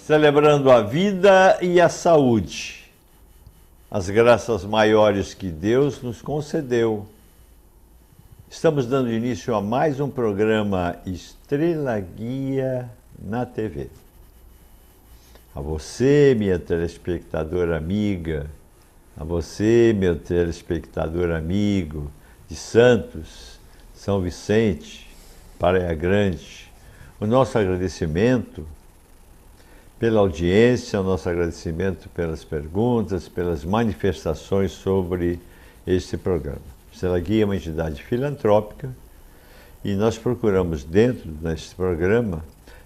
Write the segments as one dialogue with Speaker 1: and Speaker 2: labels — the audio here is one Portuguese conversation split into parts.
Speaker 1: celebrando a vida e a saúde, as graças maiores que Deus nos concedeu. Estamos dando início a mais um programa Estrela Guia na TV. A você, minha telespectadora amiga, a você, meu telespectador amigo de Santos, São Vicente, Praia Grande, o nosso agradecimento pela audiência, o nosso agradecimento pelas perguntas, pelas manifestações sobre este programa. Estrela Guia é uma entidade filantrópica e nós procuramos dentro deste programa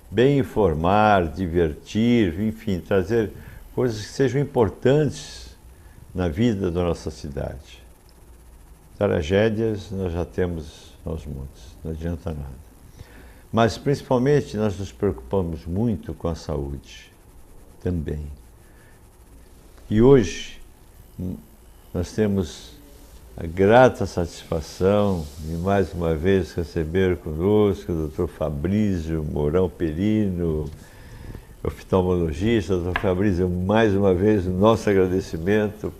Speaker 1: bem informar, divertir, enfim, trazer coisas que sejam importantes na vida da nossa cidade. Tragédias nós já temos aos montes, não adianta nada. Mas principalmente nós nos preocupamos muito com a saúde também. E hoje nós temos a grata satisfação de mais uma vez receber conosco o Dr. Fabrício Mourão Perino, oftalmologista. Dr. Fabrício, mais uma vez o nosso agradecimento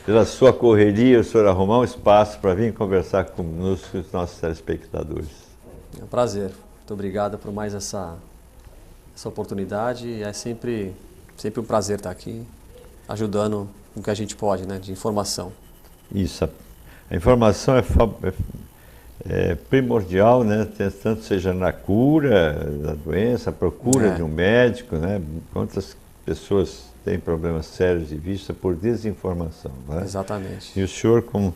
Speaker 1: pela sua correria, o senhor arrumar um espaço para vir conversar conosco e os nossos telespectadores.
Speaker 2: É um prazer. Muito obrigado por mais essa oportunidade. É sempre um prazer estar aqui, ajudando no que a gente pode, né, de informação.
Speaker 1: Isso, a informação é primordial, né, tanto seja na cura da doença, a procura de um médico, né, quantas pessoas têm problemas sérios de vista por desinformação. Né?
Speaker 2: Exatamente.
Speaker 1: E o senhor, com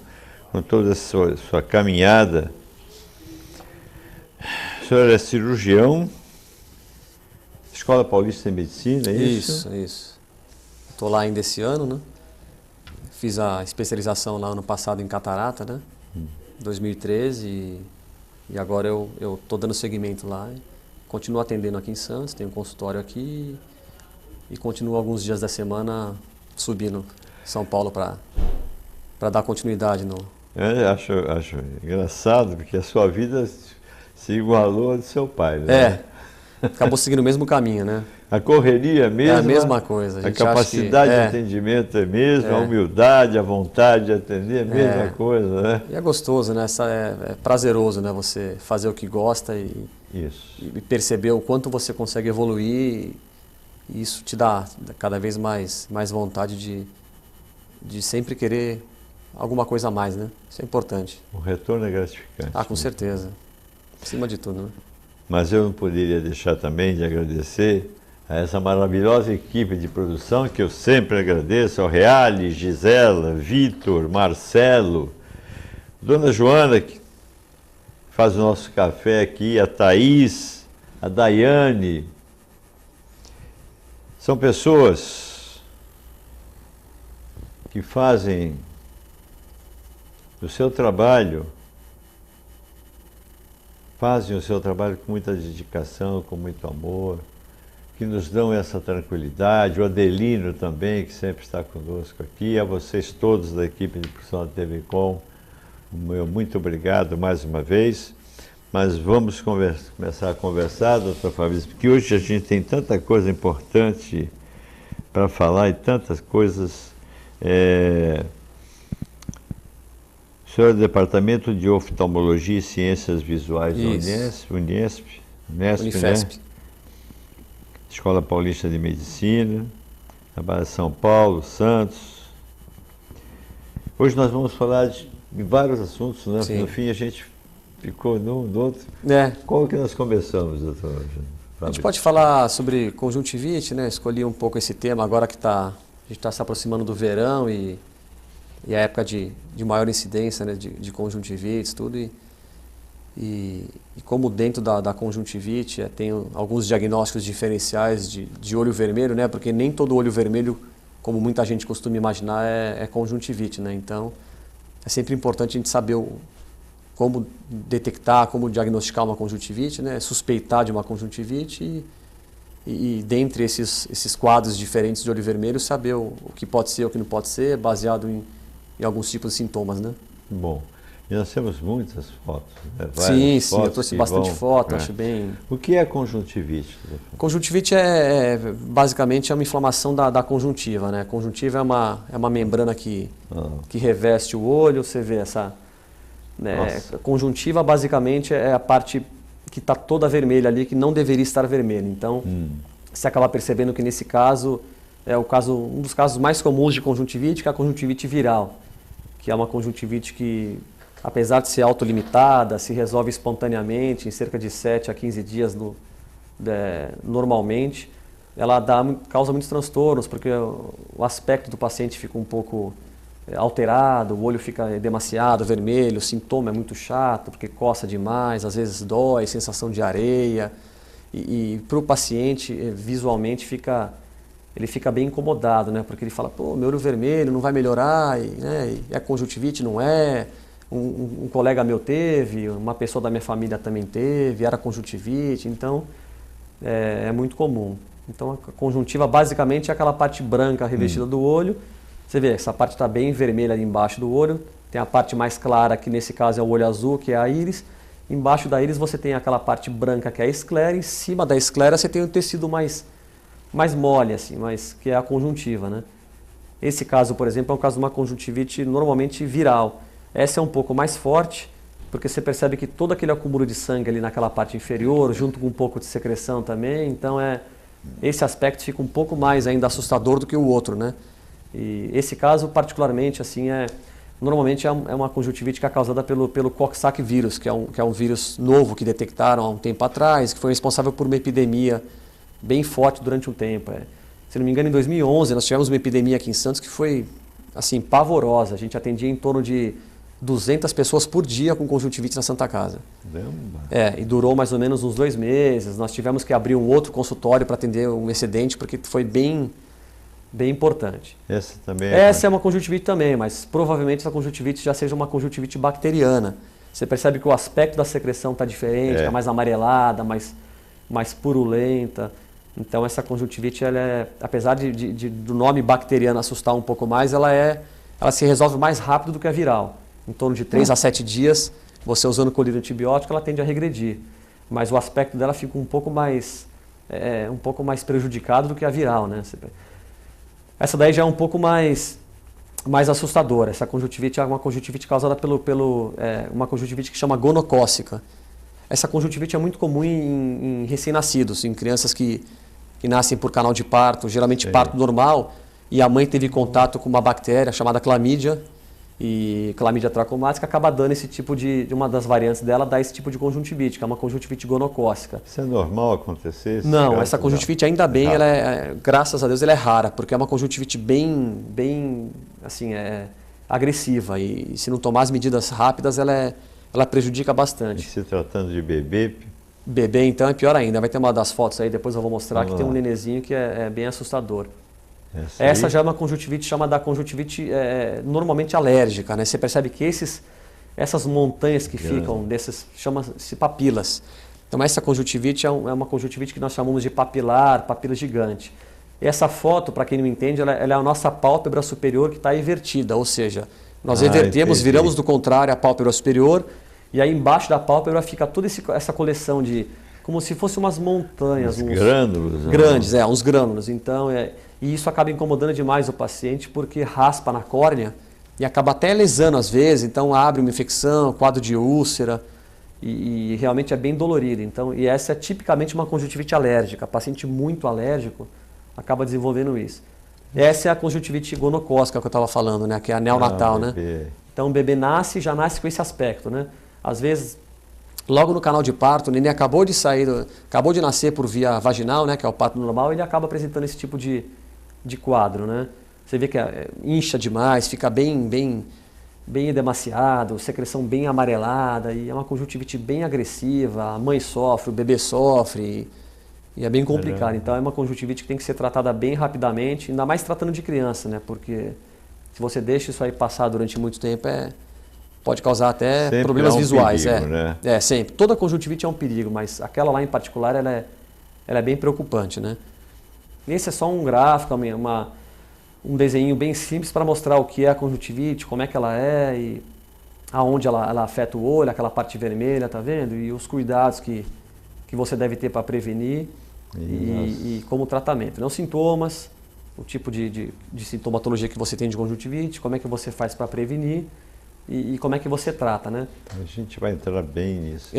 Speaker 1: toda a sua caminhada, o senhor é cirurgião, Escola Paulista de Medicina, é isso?
Speaker 2: Isso. Estou lá ainda esse ano, né? Fiz a especialização lá ano passado em catarata, né? 2013 e agora eu estou dando seguimento lá. Continuo atendendo aqui em Santos, tenho um consultório aqui e continuo alguns dias da semana subindo São Paulo para dar continuidade no...
Speaker 1: Eu acho engraçado, porque a sua vida se igualou a do seu pai, né?
Speaker 2: Acabou seguindo o mesmo caminho, né?
Speaker 1: A correria mesmo.
Speaker 2: É a mesma coisa.
Speaker 1: A capacidade de atendimento é a mesma, a humildade, a vontade de atender é a mesma coisa, né?
Speaker 2: E é gostoso, né? É prazeroso, né? Você fazer o que gosta e perceber o quanto você consegue evoluir e isso te dá cada vez mais vontade de sempre querer alguma coisa a mais, né? Isso é importante.
Speaker 1: O retorno é gratificante.
Speaker 2: Com certeza. Acima de tudo, né?
Speaker 1: Mas eu não poderia deixar também de agradecer a essa maravilhosa equipe de produção que eu sempre agradeço, ao Reale, Gisela, Vitor, Marcelo, Dona Joana, que faz o nosso café aqui, a Thaís, a Daiane. São pessoas que fazem o seu trabalho com muita dedicação, com muito amor, que nos dão essa tranquilidade. O Adelino também, que sempre está conosco aqui. A vocês todos da equipe de produção da TV Com, meu muito obrigado mais uma vez. Mas vamos começar a conversar, doutor Fabrício, porque hoje a gente tem tanta coisa importante para falar e tantas coisas... O senhor é do Departamento de Oftalmologia e Ciências Visuais da Unifesp, né? Escola Paulista de Medicina, trabalha em São Paulo, Santos. Hoje nós vamos falar de vários assuntos, né? Sim. No fim a gente ficou num, no outro. Como que nós começamos, doutor?
Speaker 2: A gente pode falar sobre conjuntivite, né? Escolhi um pouco esse tema agora que a gente está se aproximando do verão e a época de maior incidência, né, de conjuntivites, tudo, e como dentro da conjuntivite tem alguns diagnósticos diferenciais de olho vermelho, né, porque nem todo olho vermelho, como muita gente costuma imaginar, é conjuntivite, né, então é sempre importante a gente saber como detectar, como diagnosticar uma conjuntivite, né, suspeitar de uma conjuntivite e dentre esses quadros diferentes de olho vermelho, saber o que pode ser, o que não pode ser, baseado em alguns tipos de sintomas, né?
Speaker 1: Bom, E nós temos muitas fotos, né?
Speaker 2: Sim,
Speaker 1: Várias
Speaker 2: eu
Speaker 1: fotos
Speaker 2: trouxe
Speaker 1: que
Speaker 2: bastante
Speaker 1: vão,
Speaker 2: foto,
Speaker 1: né?
Speaker 2: acho bem...
Speaker 1: O que é conjuntivite?
Speaker 2: Conjuntivite basicamente é uma inflamação da conjuntiva, né? Conjuntiva é uma membrana que reveste o olho, você vê essa... Né? Conjuntiva basicamente é a parte que está toda vermelha ali, que não deveria estar vermelha. Então, você acaba percebendo que nesse caso, um dos casos mais comuns de conjuntivite, que é a conjuntivite viral, que é uma conjuntivite que, apesar de ser autolimitada, se resolve espontaneamente em cerca de 7 a 15 dias normalmente. Ela causa muitos transtornos, porque o aspecto do paciente fica um pouco alterado, o olho fica demasiado vermelho, o sintoma é muito chato, porque coça demais, às vezes dói, sensação de areia. E para o paciente, visualmente, ele fica bem incomodado, né? Porque ele fala, pô, meu olho vermelho não vai melhorar, né? É conjuntivite, não é? Um colega meu teve, uma pessoa da minha família também teve, era conjuntivite, então é muito comum. Então a conjuntiva basicamente é aquela parte branca revestida do olho. Você vê, essa parte está bem vermelha ali embaixo do olho, tem a parte mais clara, que nesse caso é o olho azul, que é a íris. Embaixo da íris você tem aquela parte branca, que é a esclera, em cima da esclera você tem o tecido mais mole, assim, que é a conjuntiva, né? Esse caso, por exemplo, é um caso de uma conjuntivite normalmente viral. Essa é um pouco mais forte, porque você percebe que todo aquele acúmulo de sangue ali naquela parte inferior, junto com um pouco de secreção também, então esse aspecto fica um pouco mais ainda assustador do que o outro, né? E esse caso, particularmente, assim, normalmente é uma conjuntivite que é causada pelo Coxsackie vírus, que é um vírus novo que detectaram há um tempo atrás, que foi responsável por uma epidemia bem forte durante um tempo. Se não me engano, em 2011, nós tivemos uma epidemia aqui em Santos que foi, assim, pavorosa. A gente atendia em torno de 200 pessoas por dia com conjuntivite na Santa Casa. E durou mais ou menos uns 2 meses. Nós tivemos que abrir um outro consultório para atender um excedente, porque foi bem importante. Essa é uma conjuntivite também, mas provavelmente essa conjuntivite já seja uma conjuntivite bacteriana. Você percebe que o aspecto da secreção está diferente, está mais amarelada, mais purulenta. Então essa conjuntivite, apesar do nome bacteriano assustar um pouco mais, ela se resolve mais rápido do que a viral. Em torno de 3 a 7 dias, você usando colírio antibiótico, ela tende a regredir. Mas o aspecto dela fica um pouco mais prejudicado do que a viral, né? Essa daí já é um pouco mais assustadora. Essa conjuntivite é uma conjuntivite causada uma conjuntivite que chama gonocócica. Essa conjuntivite é muito comum em recém-nascidos, em crianças que nascem por canal de parto, geralmente parto normal, e a mãe teve contato com uma bactéria chamada clamídia, e clamídia trachomatis, acaba dando esse tipo de uma das variantes dela, dá esse tipo de conjuntivite, que é uma conjuntivite gonocócica.
Speaker 1: Isso é normal acontecer?
Speaker 2: Não, essa conjuntivite ainda bem, graças a Deus, ela é rara, porque é uma conjuntivite bem assim, agressiva, e se não tomar as medidas rápidas, ela prejudica bastante.
Speaker 1: E se tratando de bebê?
Speaker 2: Bebê, então, é pior ainda. Vai ter uma das fotos aí, depois eu vou mostrar, que tem um nenezinho que é bem assustador. Essa já é uma conjuntivite chamada conjuntivite normalmente alérgica, né? Você percebe que essas montanhas que ficam chama-se papilas. Então essa conjuntivite é uma conjuntivite que nós chamamos de papila gigante. E essa foto, para quem não entende, ela é a nossa pálpebra superior que está invertida, ou seja, nós revertemos, viramos do contrário a pálpebra superior, e aí embaixo da pálpebra fica toda essa coleção de, como se fossem umas montanhas.
Speaker 1: Uns grânulos.
Speaker 2: Grandes, uns grânulos. Então, e isso acaba incomodando demais o paciente, porque raspa na córnea e acaba até lesando às vezes, então abre uma infecção, quadro de úlcera, e realmente é bem dolorido. Então, e essa é tipicamente uma conjuntivite alérgica. Paciente muito alérgico acaba desenvolvendo isso. Essa é a conjuntivite gonocócica que eu estava falando, né? Que é a neonatal, né? Então o bebê já nasce com esse aspecto, né? Às vezes, logo no canal de parto, o neném acabou de nascer por via vaginal, né? Que é o parto normal, ele acaba apresentando esse tipo de quadro, né? Você vê que incha demais, fica bem edemaciado, secreção bem amarelada, e é uma conjuntivite bem agressiva, a mãe sofre, o bebê sofre, e é bem complicado. Então é uma conjuntivite que tem que ser tratada bem rapidamente, ainda mais tratando de criança, né? Porque se você deixa isso aí passar durante muito tempo, pode causar até
Speaker 1: sempre
Speaker 2: problemas visuais.
Speaker 1: Perigo, né?
Speaker 2: Sempre. Toda conjuntivite é um perigo, mas aquela lá em particular, ela é bem preocupante, né? Esse é só um gráfico, um desenho bem simples para mostrar o que é a conjuntivite, como é que ela é. aonde ela afeta o olho, aquela parte vermelha, tá vendo? E os cuidados que você deve ter para prevenir e como tratamento. Não sintomas, o tipo de sintomatologia que você tem de conjuntivite, como é que você faz para prevenir e como é que você trata, né?
Speaker 1: A gente vai entrar bem nisso.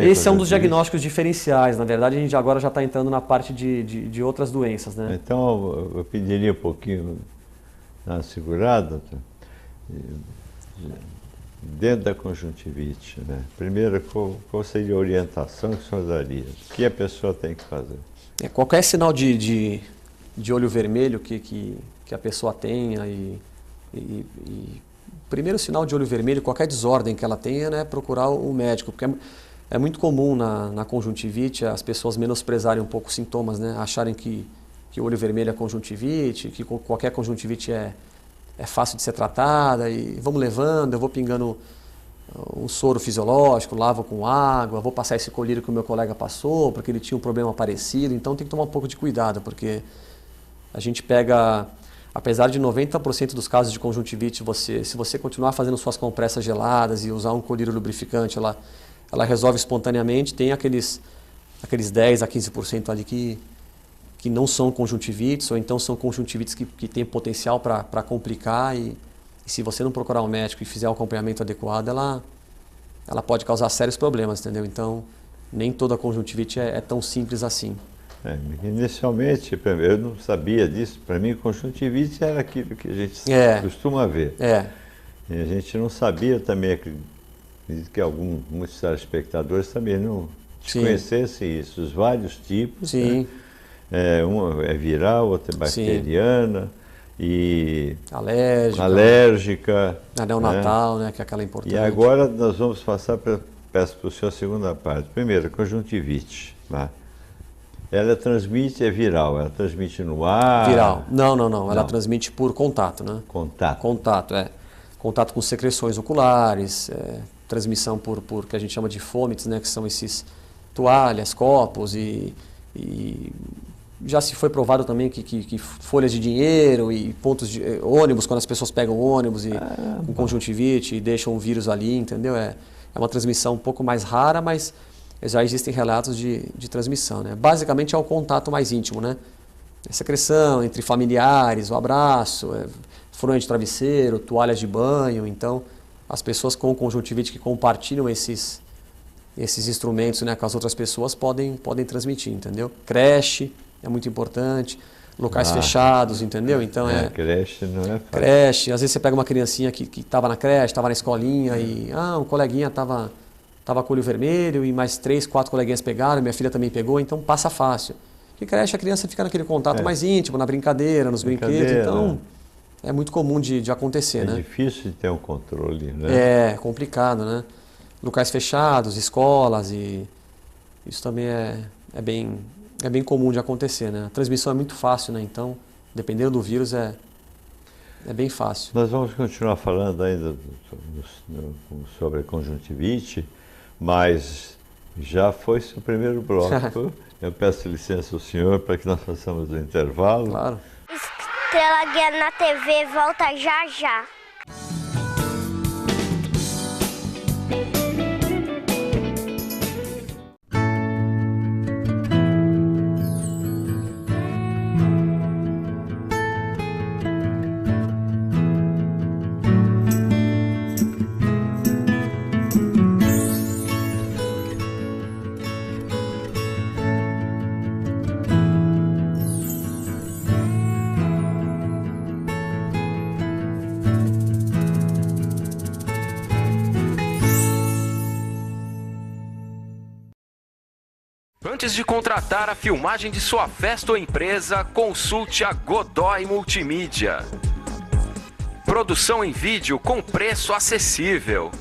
Speaker 2: Esse é um dos diagnósticos diferenciais. Na verdade, a gente agora já está entrando na parte de outras doenças, né?
Speaker 1: Então, eu pediria um pouquinho na segurada, dentro da conjuntivite, né? Primeiro, qual seria a orientação que o senhor daria? O que a pessoa tem que fazer?
Speaker 2: Qualquer sinal de olho vermelho que a pessoa tenha primeiro sinal de olho vermelho, qualquer desordem que ela tenha, né, procurar o médico, porque é muito comum na conjuntivite as pessoas menosprezarem um pouco os sintomas, né, acharem que o olho vermelho é conjuntivite, que qualquer conjuntivite é fácil de ser tratada e vamos levando, eu vou pingando um soro fisiológico, lavo com água, vou passar esse colírio que o meu colega passou, porque ele tinha um problema parecido, então tem que tomar um pouco de cuidado, porque a gente pega, apesar de 90% dos casos de conjuntivite, se você continuar fazendo suas compressas geladas e usar um colírio lubrificante, ela resolve espontaneamente, tem aqueles 10 a 15% ali que não são conjuntivites, ou então são conjuntivites que têm potencial para complicar e se você não procurar um médico e fizer o acompanhamento adequado, ela pode causar sérios problemas, entendeu? Então, nem toda conjuntivite é tão simples assim.
Speaker 1: Inicialmente, eu não sabia disso. Para mim, conjuntivite era aquilo que a gente costuma ver. E a gente não sabia também, acredito que muitos telespectadores também não conhecessem isso, os vários tipos.
Speaker 2: Sim.
Speaker 1: Né? Uma é viral, outra é bacteriana e
Speaker 2: alérgica,
Speaker 1: a
Speaker 2: neonatal, né, que é aquela importante.
Speaker 1: E agora nós vamos passar peço para o senhor a segunda parte. Primeiro, conjuntivite. Né? Ela transmite, é viral, ela transmite no ar?
Speaker 2: Viral. Não. Ela transmite por contato, né?
Speaker 1: Contato,
Speaker 2: Contato com secreções oculares, transmissão por que a gente chama de fômites, né? Que são esses toalhas, copos e já se foi provado também que folhas de dinheiro e pontos de ônibus, quando as pessoas pegam ônibus com conjuntivite e deixam o vírus ali, entendeu? É uma transmissão um pouco mais rara, mas já existem relatos de transmissão, né? Basicamente é o contato mais íntimo, né? Secreção entre familiares, o abraço, fronha de travesseiro, toalhas de banho. Então, as pessoas com conjuntivite que compartilham esses instrumentos, né, com as outras pessoas podem transmitir, entendeu? Creche é muito importante, locais fechados, entendeu? Então
Speaker 1: creche não é fácil.
Speaker 2: Creche, às vezes você pega uma criancinha que estava na creche, estava na escolinha e um coleguinha estava com o olho vermelho e mais 3, 4 coleguinhas pegaram, minha filha também pegou, então passa fácil. Porque creche a criança fica naquele contato mais íntimo, na brincadeira, nos brinquedos, então é muito comum de acontecer, né?
Speaker 1: É difícil de ter um controle, né?
Speaker 2: É complicado, né? Locais fechados, escolas e isso também é bem comum de acontecer, né? A transmissão é muito fácil, né? Então, dependendo do vírus, é bem fácil.
Speaker 1: Nós vamos continuar falando ainda sobre a conjuntivite, mas já foi o primeiro bloco. Eu peço licença ao senhor para que nós façamos o intervalo.
Speaker 2: Claro.
Speaker 3: Estrela Guia na TV volta já já.
Speaker 4: Antes de contratar a filmagem de sua festa ou empresa, consulte a Godoy Multimídia. Produção em vídeo com preço acessível.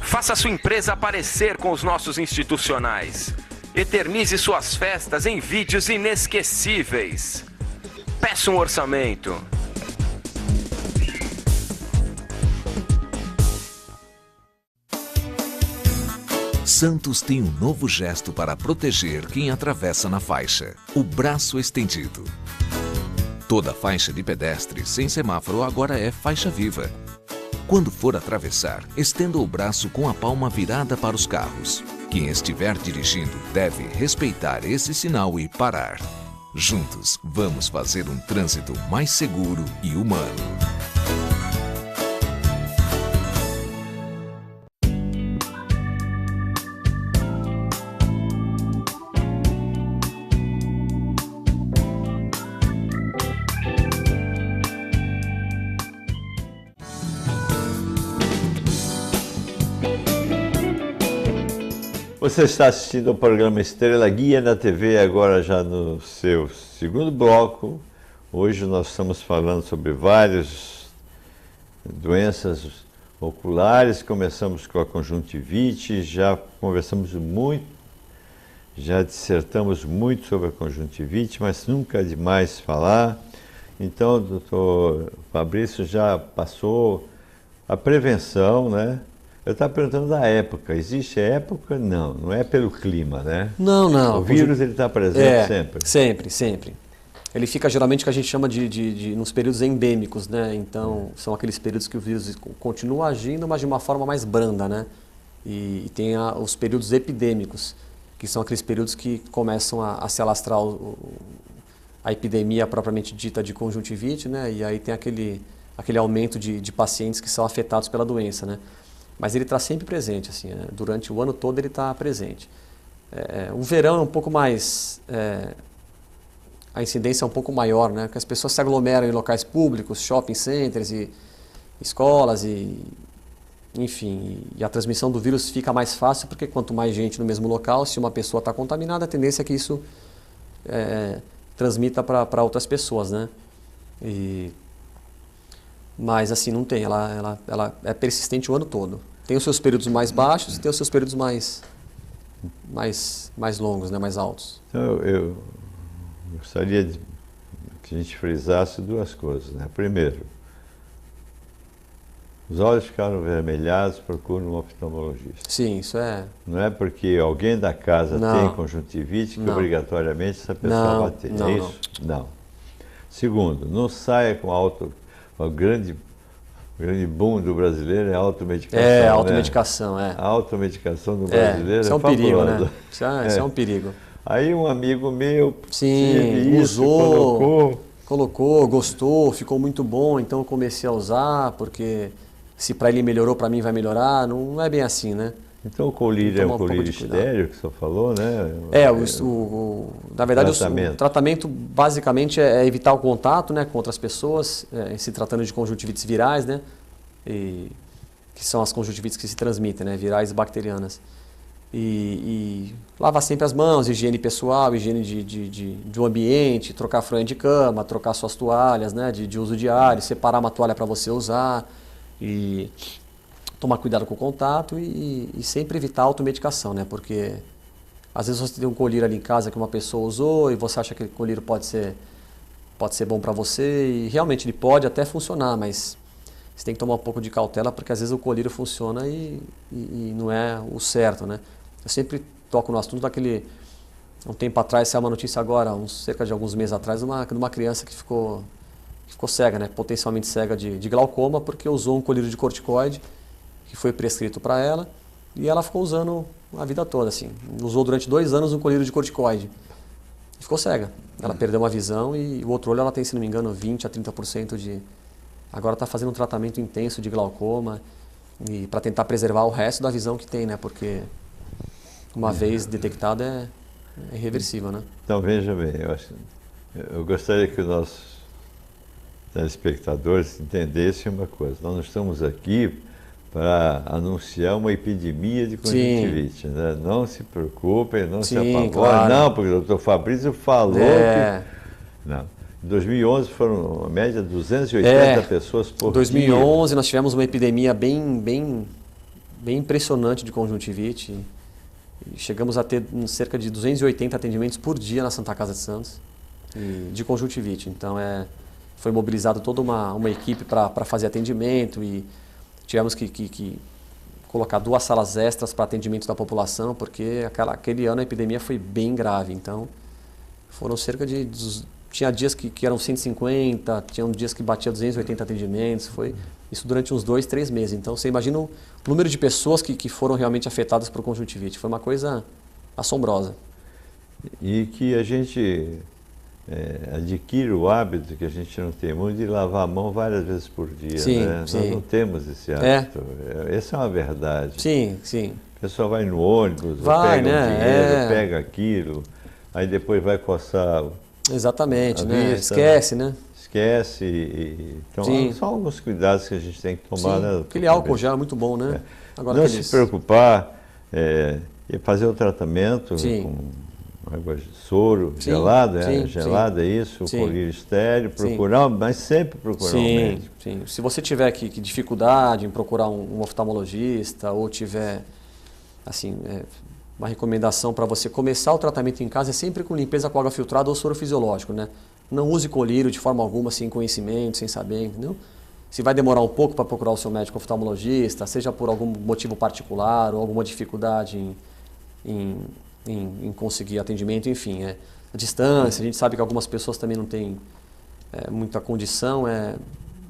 Speaker 4: Faça sua empresa aparecer com os nossos institucionais. Eternize suas festas em vídeos inesquecíveis. Peça um orçamento.
Speaker 5: Santos tem um novo gesto para proteger quem atravessa na faixa: o braço estendido. Toda faixa de pedestre sem semáforo agora é faixa viva. Quando for atravessar, estenda o braço com a palma virada para os carros. Quem estiver dirigindo deve respeitar esse sinal e parar. Juntos, vamos fazer um trânsito mais seguro e humano.
Speaker 1: Você está assistindo ao programa Estrela Guia na TV, agora já no seu segundo bloco. Hoje nós estamos falando sobre várias doenças oculares. Começamos com a conjuntivite, já conversamos muito, já dissertamos muito sobre a conjuntivite, mas nunca é demais falar. Então, o doutor Fabrício já passou a prevenção, né? Eu estava perguntando da época. Existe época? Não, não é pelo clima, né?
Speaker 2: Não, não.
Speaker 1: O vírus ele está presente sempre?
Speaker 2: Sempre, sempre. Ele fica geralmente o que a gente chama nos períodos endêmicos, né? Então, são aqueles períodos que o vírus continua agindo, mas de uma forma mais branda, né? E tem os períodos epidêmicos, que são aqueles períodos que começam a se alastrar a epidemia propriamente dita de conjuntivite, né? E aí tem aquele aumento de pacientes que são afetados pela doença, né? Mas ele está sempre presente, assim, né? Durante o ano todo ele está presente. O verão é um pouco mais... a incidência é um pouco maior, né? Porque as pessoas se aglomeram em locais públicos, shopping centers e escolas, enfim. E a transmissão do vírus fica mais fácil porque quanto mais gente no mesmo local, se uma pessoa está contaminada, a tendência é que isso transmita para outras pessoas, né? Mas assim, não tem, ela é persistente o ano todo. Tem os seus períodos mais baixos e tem os seus períodos mais longos, né? Mais altos.
Speaker 1: Então, eu gostaria que a gente frisasse duas coisas, né? Primeiro, os olhos ficaram vermelhados, procura um oftalmologista.
Speaker 2: Sim, isso é...
Speaker 1: Não é porque alguém da casa
Speaker 2: Não.
Speaker 1: tem conjuntivite que
Speaker 2: Não.
Speaker 1: obrigatoriamente essa pessoa
Speaker 2: Não,
Speaker 1: vai ter.
Speaker 2: não,
Speaker 1: É isso? Não. Segundo, não saia com o grande boom do brasileiro é a automedicação.
Speaker 2: Automedicação,
Speaker 1: né? A automedicação do brasileiro
Speaker 2: isso é um perigo,
Speaker 1: fabulosa.
Speaker 2: né? Isso é um perigo.
Speaker 1: Aí um amigo meu
Speaker 2: Sim,
Speaker 1: isso,
Speaker 2: usou, colocou, gostou, ficou muito bom, então eu comecei a usar, porque se para ele melhorou, para mim vai melhorar. Não é bem assim, né?
Speaker 1: Então o colírio é
Speaker 2: tomar
Speaker 1: o
Speaker 2: um pouco
Speaker 1: colírio
Speaker 2: de cuidado.
Speaker 1: estéreo que o senhor falou, né?
Speaker 2: Na verdade,
Speaker 1: tratamento.
Speaker 2: o tratamento basicamente é evitar o contato, né, com outras pessoas, se tratando de conjuntivites virais, né? Que são as conjuntivites que se transmitem, né? Virais e bacterianas. E lavar sempre as mãos, higiene pessoal, higiene do ambiente, trocar fronha de cama, trocar suas toalhas, né, de uso diário, separar uma toalha para você usar e tomar cuidado com o contato e sempre evitar a automedicação, né, porque às vezes você tem um colírio ali em casa que uma pessoa usou e você acha que aquele colírio pode ser bom para você e realmente ele pode até funcionar, mas você tem que tomar um pouco de cautela porque às vezes o colírio funciona e não é o certo, né. Eu sempre toco no assunto daquele... Um tempo atrás, saiu uma notícia agora, cerca de alguns meses atrás, de uma criança que ficou cega, né? Potencialmente cega de glaucoma, porque usou um colírio de corticoide que foi prescrito para ela e ela ficou usando a vida toda, assim. Usou durante 2 anos um colírio de corticoide e ficou cega. Ela perdeu uma visão e o outro olho ela tem, se não me engano, 20% a 30% de... Agora está fazendo um tratamento intenso de glaucoma e para tentar preservar o resto da visão que tem, né? Porque... uma vez detectado é irreversível, né?
Speaker 1: Então, veja bem, eu gostaria que os nossos telespectadores entendessem uma coisa. Nós não estamos aqui para anunciar uma epidemia de conjuntivite, né? Não se preocupem, não se apavorem.
Speaker 2: Claro.
Speaker 1: Não, porque o doutor Fabrício falou que... Não. Em 2011 foram, a média, 280 pessoas por dia.
Speaker 2: Em 2011 nós tivemos uma epidemia bem impressionante de conjuntivite. Chegamos a ter cerca de 280 atendimentos por dia na Santa Casa de Santos de conjuntivite. Então foi mobilizado toda uma equipe para fazer atendimento e tivemos que colocar 2 salas extras para atendimento da população, porque aquele ano a epidemia foi bem grave. Então foram cerca de tinha dias que eram 150, tinha dias que batia 280 atendimentos, foi isso durante uns 2, 3 meses. Então você imagina o número de pessoas que foram realmente afetadas por conjuntivite, foi uma coisa assombrosa.
Speaker 1: E que a gente adquire o hábito, que a gente não tem muito, de lavar a mão várias vezes por dia.
Speaker 2: Sim,
Speaker 1: né?
Speaker 2: sim.
Speaker 1: Nós não temos esse hábito. Essa é uma verdade.
Speaker 2: Sim, sim.
Speaker 1: A pessoa vai no ônibus,
Speaker 2: Vai,
Speaker 1: pega
Speaker 2: né?
Speaker 1: um dinheiro, pega aquilo, aí depois vai coçar.
Speaker 2: Exatamente,
Speaker 1: a
Speaker 2: né?
Speaker 1: vista,
Speaker 2: Esquece, né?
Speaker 1: Esquece. Então, são alguns cuidados que a gente tem que tomar. Né,
Speaker 2: aquele álcool gel é muito bom, né? Agora
Speaker 1: não se preocupar e fazer o tratamento com água de soro gelada, gelada é isso, colírio estéreo, procurar, mas sempre procurar um médico.
Speaker 2: Sim. Se você tiver que dificuldade em procurar um oftalmologista ou tiver assim, uma recomendação para você começar o tratamento em casa é sempre com limpeza com água filtrada ou soro fisiológico, né? Não use colírio de forma alguma, sem conhecimento, sem saber, entendeu? Se vai demorar um pouco para procurar o seu médico oftalmologista, seja por algum motivo particular ou alguma dificuldade em conseguir atendimento, enfim, a distância, a gente sabe que algumas pessoas também não têm muita condição,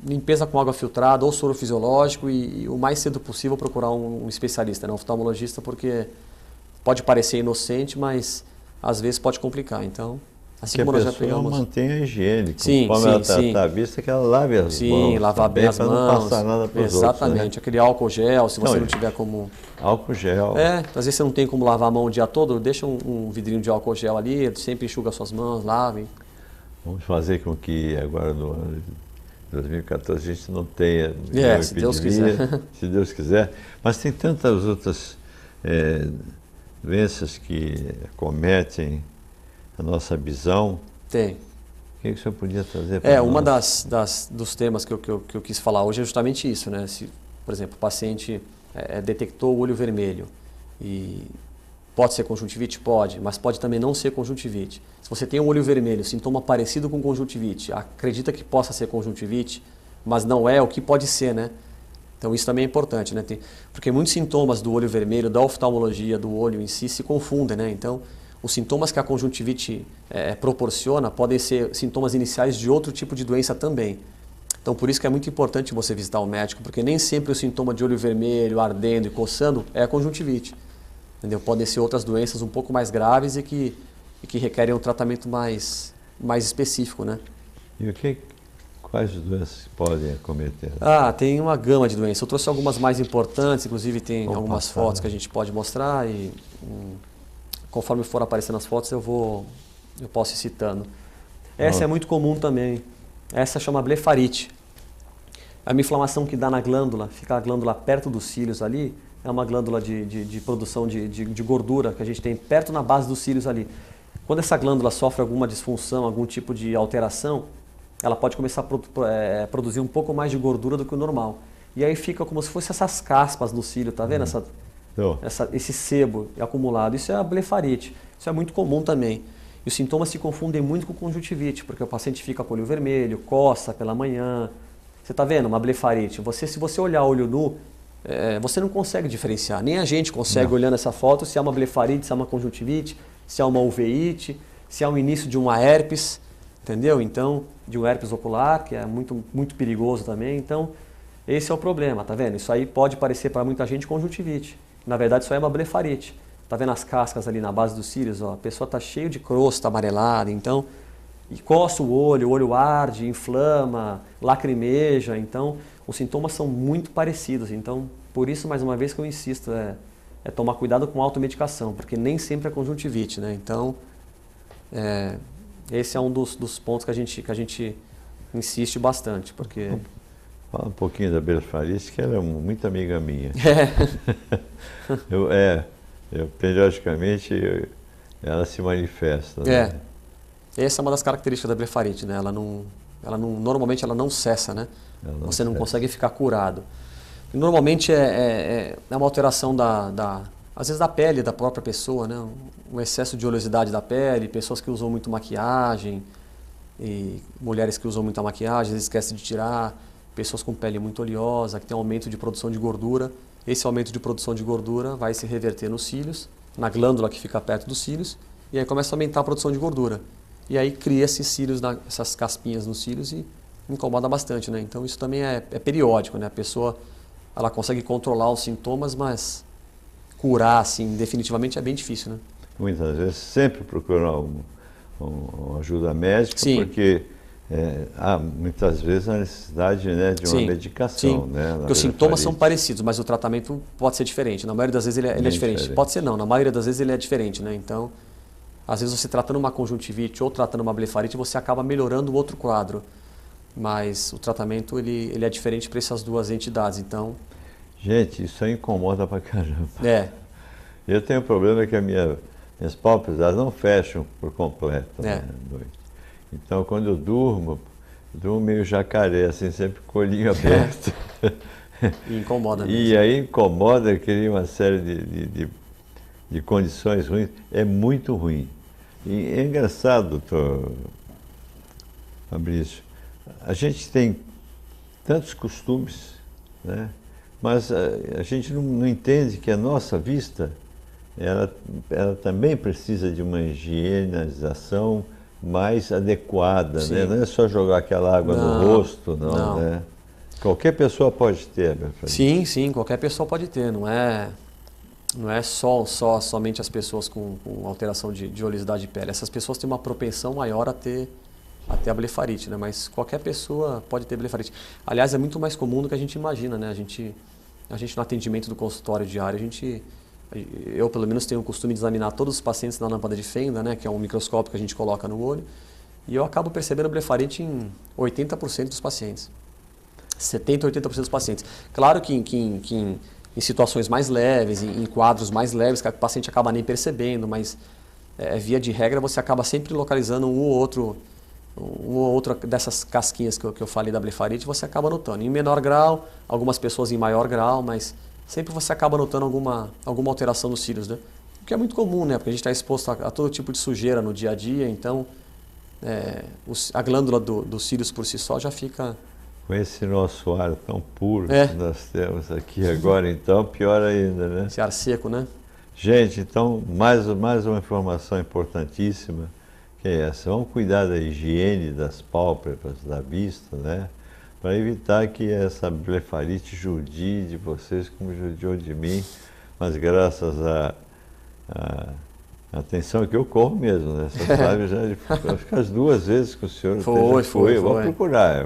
Speaker 2: limpeza com água filtrada ou soro fisiológico e o mais cedo possível procurar um especialista, né, um oftalmologista, porque pode parecer inocente, mas às vezes pode complicar, então... Assim
Speaker 1: que
Speaker 2: como
Speaker 1: a
Speaker 2: nós já
Speaker 1: pessoa
Speaker 2: pegamos...
Speaker 1: mantenha a higiene,
Speaker 2: Sim,
Speaker 1: como ela está à vista, que ela lave as mãos.
Speaker 2: Sim, lavar bem as mãos.
Speaker 1: Para não passar nada para os outros.
Speaker 2: Exatamente, aquele álcool gel, se você não tiver como...
Speaker 1: Álcool gel.
Speaker 2: Às vezes você não tem como lavar a mão o dia todo, deixa um vidrinho de álcool gel ali, sempre enxuga suas mãos, lave.
Speaker 1: Vamos fazer com que agora no ano de 2014 a gente não tenha
Speaker 2: se Deus quiser.
Speaker 1: Se Deus quiser. Mas tem tantas outras doenças que acometem a nossa visão.
Speaker 2: Tem.
Speaker 1: O que o senhor podia trazer para nós?
Speaker 2: Uma dos temas que eu quis falar hoje é justamente isso, né? Se, por exemplo, o paciente detectou o olho vermelho e pode ser conjuntivite? Pode, mas pode também não ser conjuntivite. Se você tem um olho vermelho, sintoma parecido com conjuntivite, acredita que possa ser conjuntivite, mas não é, o que pode ser, né? Então isso também é importante, né? Porque muitos sintomas do olho vermelho, da oftalmologia, do olho em si, se confundem, né? Então, os sintomas que a conjuntivite proporciona podem ser sintomas iniciais de outro tipo de doença também. Então, por isso que é muito importante você visitar o médico, porque nem sempre o sintoma de olho vermelho, ardendo e coçando é a conjuntivite. Entendeu? Podem ser outras doenças um pouco mais graves e que requerem um tratamento mais específico, né?
Speaker 1: E quais doenças podem acometer?
Speaker 2: Tem uma gama de doenças. Eu trouxe algumas mais importantes, inclusive tem algumas fotos que a gente pode mostrar e... conforme for aparecendo as fotos, eu posso ir citando. Essa é muito comum também. Essa chama blefarite. É uma inflamação que dá na glândula, fica a glândula perto dos cílios ali, é uma glândula de produção de gordura que a gente tem perto na base dos cílios ali. Quando essa glândula sofre alguma disfunção, algum tipo de alteração, ela pode começar a produzir um pouco mais de gordura do que o normal. E aí fica como se fosse essas caspas no cílio, tá vendo? Esse sebo acumulado, isso é a blefarite, isso é muito comum também. E os sintomas se confundem muito com conjuntivite, porque o paciente fica com o olho vermelho, coça pela manhã. Você está vendo uma blefarite? Se você olhar olho nu, você não consegue diferenciar. Nem a gente consegue, olhando essa foto, se é uma blefarite, se é uma conjuntivite, se é uma uveíte, se é o início de uma herpes, entendeu? Então, de um herpes ocular, que é muito, muito perigoso também. Então, esse é o problema, tá vendo? Isso aí pode parecer para muita gente conjuntivite. Na verdade, isso aí é uma blefarite. Tá vendo as cascas ali na base dos cílios? Ó? A pessoa tá cheia de crosta amarelada, então, e coça o olho arde, inflama, lacrimeja. Então, os sintomas são muito parecidos. Então, por isso, mais uma vez, que eu insisto, é tomar cuidado com a automedicação, porque nem sempre é conjuntivite, né? Então, esse é um dos pontos que a gente insiste bastante, porque...
Speaker 1: Fala um pouquinho da blefarite, que ela é muito amiga minha. Periodicamente, ela se manifesta. Né?
Speaker 2: Essa é uma das características da blefarite, né? Normalmente ela não cessa, né? Você não consegue ficar curado. E normalmente é uma alteração às vezes da pele da própria pessoa, né? Um excesso de oleosidade da pele, pessoas que usam muito maquiagem, e mulheres que usam muita maquiagem, esquecem de tirar, pessoas com pele muito oleosa, que tem aumento de produção de gordura. Esse aumento de produção de gordura vai se reverter nos cílios, na glândula que fica perto dos cílios, e aí começa a aumentar a produção de gordura. e aí cria esses cílios, essas caspinhas nos cílios e incomoda bastante, né? Então isso também é periódico, né? A pessoa ela consegue controlar os sintomas, mas curar assim definitivamente é bem difícil, né?
Speaker 1: Muitas vezes sempre procurar uma ajuda médica,
Speaker 2: Sim.
Speaker 1: porque há muitas vezes a necessidade, né, de uma
Speaker 2: Sim,
Speaker 1: medicação.
Speaker 2: sim.
Speaker 1: Né,
Speaker 2: Porque os sintomas são parecidos, mas o tratamento pode ser diferente. Na maioria das vezes ele é diferente. Pode ser não, na maioria das vezes ele é diferente, né? Então, às vezes você tratando uma conjuntivite ou tratando uma blefarite, você acaba melhorando o outro quadro. Mas o tratamento ele é diferente para essas duas entidades, então...
Speaker 1: Gente, isso aí incomoda pra caramba.
Speaker 2: É.
Speaker 1: Eu tenho um problema que minhas pálpebras elas não fecham por completo né, à noite. Então, quando eu durmo meio jacaré, assim, sempre com o olhinho aberto.
Speaker 2: E incomoda mesmo.
Speaker 1: E aí incomoda, cria uma série de condições ruins. É muito ruim. E é engraçado, doutor Fabrício, a gente tem tantos costumes, né? Mas a gente não entende que a nossa vista, ela também precisa de uma higienização mais adequada, né? Não é só jogar aquela água no rosto, não. Né? Qualquer pessoa pode ter, meu filho.
Speaker 2: Sim, qualquer pessoa pode ter, não é somente as pessoas com alteração de oleosidade de pele. Essas pessoas têm uma propensão maior a ter a blefarite, né? Mas qualquer pessoa pode ter blefarite. Aliás, é muito mais comum do que a gente imagina, né? A gente no atendimento do consultório diário, eu pelo menos tenho o costume de examinar todos os pacientes na lâmpada de fenda, né? Que é um microscópio que a gente coloca no olho, e eu acabo percebendo blefarite em 80% dos pacientes. 70%, 80% dos pacientes. Claro que em situações mais leves, em quadros mais leves, que o paciente acaba nem percebendo, mas via de regra você acaba sempre localizando um ou outro dessas casquinhas que eu falei da blefarite, você acaba notando. Em menor grau, algumas pessoas em maior grau, mas sempre você acaba notando alguma alteração nos cílios, né? O que é muito comum, né? Porque a gente está exposto a todo tipo de sujeira no dia a dia, então a glândula dos cílios por si só já fica...
Speaker 1: Com esse nosso ar tão puro que nós temos aqui agora, então, pior ainda, né?
Speaker 2: Esse ar seco, né?
Speaker 1: Gente, então, mais uma informação importantíssima, que é essa. Vamos cuidar da higiene das pálpebras, da vista, né? Para evitar que essa blefarite judie de vocês como judiou de mim, mas graças à atenção que eu corro mesmo, né? Você sabe, acho que as 2 vezes que o senhor foi. Eu vou procurar.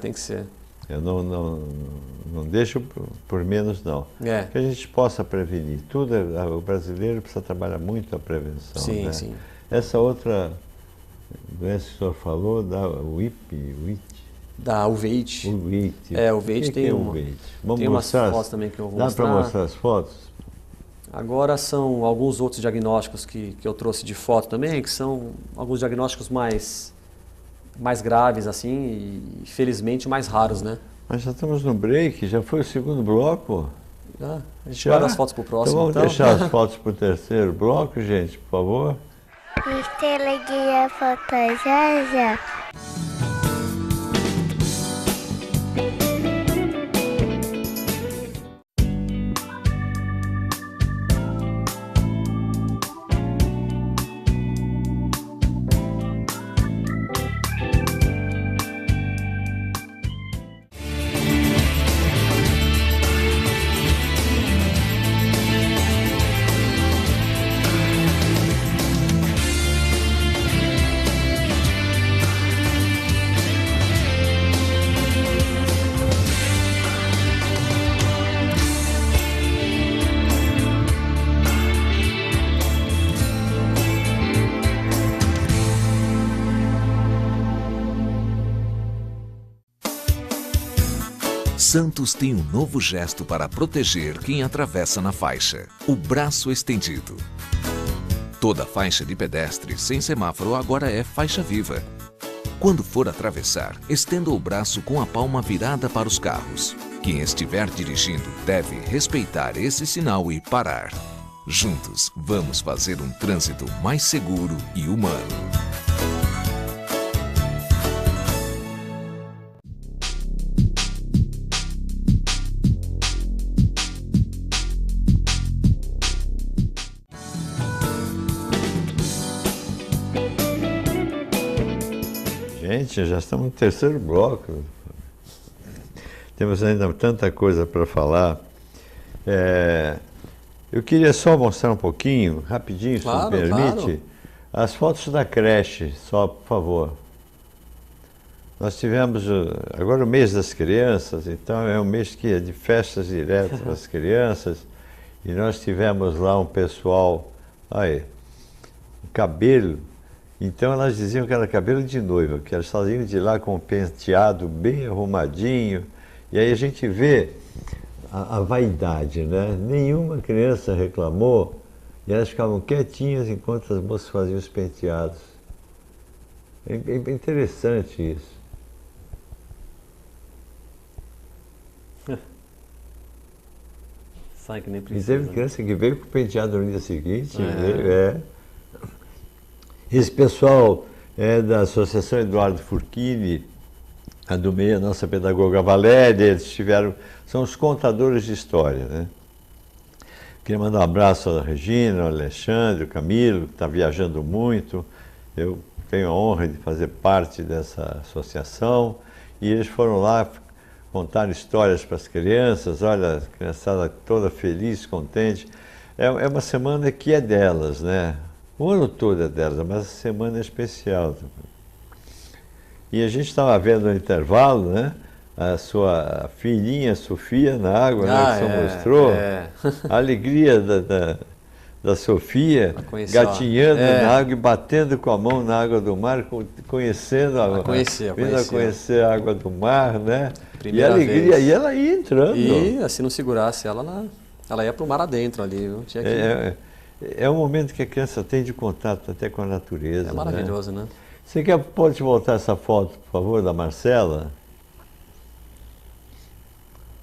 Speaker 2: Tem que ser.
Speaker 1: Eu não deixo por menos, não. Que a gente possa prevenir. O brasileiro precisa trabalhar muito a prevenção.
Speaker 2: Sim,
Speaker 1: né?
Speaker 2: sim.
Speaker 1: Essa outra doença que o senhor falou, da UIT.
Speaker 2: Da uveíte.
Speaker 1: Uveíte.
Speaker 2: Uveíte tem tem umas fotos também que eu vou mostrar.
Speaker 1: Dá para mostrar as fotos?
Speaker 2: Agora são alguns outros diagnósticos que eu trouxe de foto também, que são alguns diagnósticos mais graves, assim, e felizmente mais raros, né?
Speaker 1: Mas já estamos no break, já foi o segundo bloco?
Speaker 2: A gente guarda as fotos para o próximo.
Speaker 1: Então vamos deixar as fotos para o terceiro bloco, gente, por favor.
Speaker 3: Estrela Guia Foto já.
Speaker 5: Santos tem um novo gesto para proteger quem atravessa na faixa: o braço estendido. Toda faixa de pedestre sem semáforo agora é faixa viva. Quando for atravessar, estenda o braço com a palma virada para os carros. Quem estiver dirigindo deve respeitar esse sinal e parar. Juntos, vamos fazer um trânsito mais seguro e humano.
Speaker 1: Gente, já estamos no terceiro bloco. Temos ainda tanta coisa para falar. Eu queria só mostrar um pouquinho, rapidinho, se me permite,
Speaker 2: claro.
Speaker 1: as fotos da creche, só por favor. Nós tivemos agora o mês das crianças, então é um mês que é de festas diretas para as crianças, e nós tivemos lá um pessoal, aí, cabelo, então elas diziam que era cabelo de noiva, que elas saíam de lá com um penteado bem arrumadinho, e aí a gente vê a vaidade, né? Nenhuma criança reclamou, e elas ficavam quietinhas enquanto as moças faziam os penteados. É interessante isso.
Speaker 2: Sai que nem
Speaker 1: E
Speaker 2: precisa.
Speaker 1: teve criança que veio com o penteado no dia seguinte. Esse pessoal é da Associação Eduardo Furquini, a do meio, a nossa pedagoga Valéria, eles são os contadores de história, né? Queria mandar um abraço à Regina, ao Alexandre, ao Camilo, que está viajando muito. Eu tenho a honra de fazer parte dessa associação, e eles foram lá contar histórias para as crianças, olha, a criançada toda feliz, contente. É uma semana que é delas, né? O ano todo é delas, mas a semana é especial. E a gente estava vendo no intervalo, né? A sua filhinha Sofia na água, né, que você mostrou. A alegria da Sofia gatinhando na água e batendo com a mão na água do mar, conhecendo vindo a conhecer a água do mar, né?
Speaker 2: Primeira
Speaker 1: e a alegria,
Speaker 2: vez.
Speaker 1: E ela ia entrando.
Speaker 2: E se não segurasse ela ia para o mar adentro ali. Não tinha que...
Speaker 1: É um momento que a criança tem de contato até com a natureza.
Speaker 2: É maravilhoso, né?
Speaker 1: Você pode voltar essa foto, por favor, da Marcela?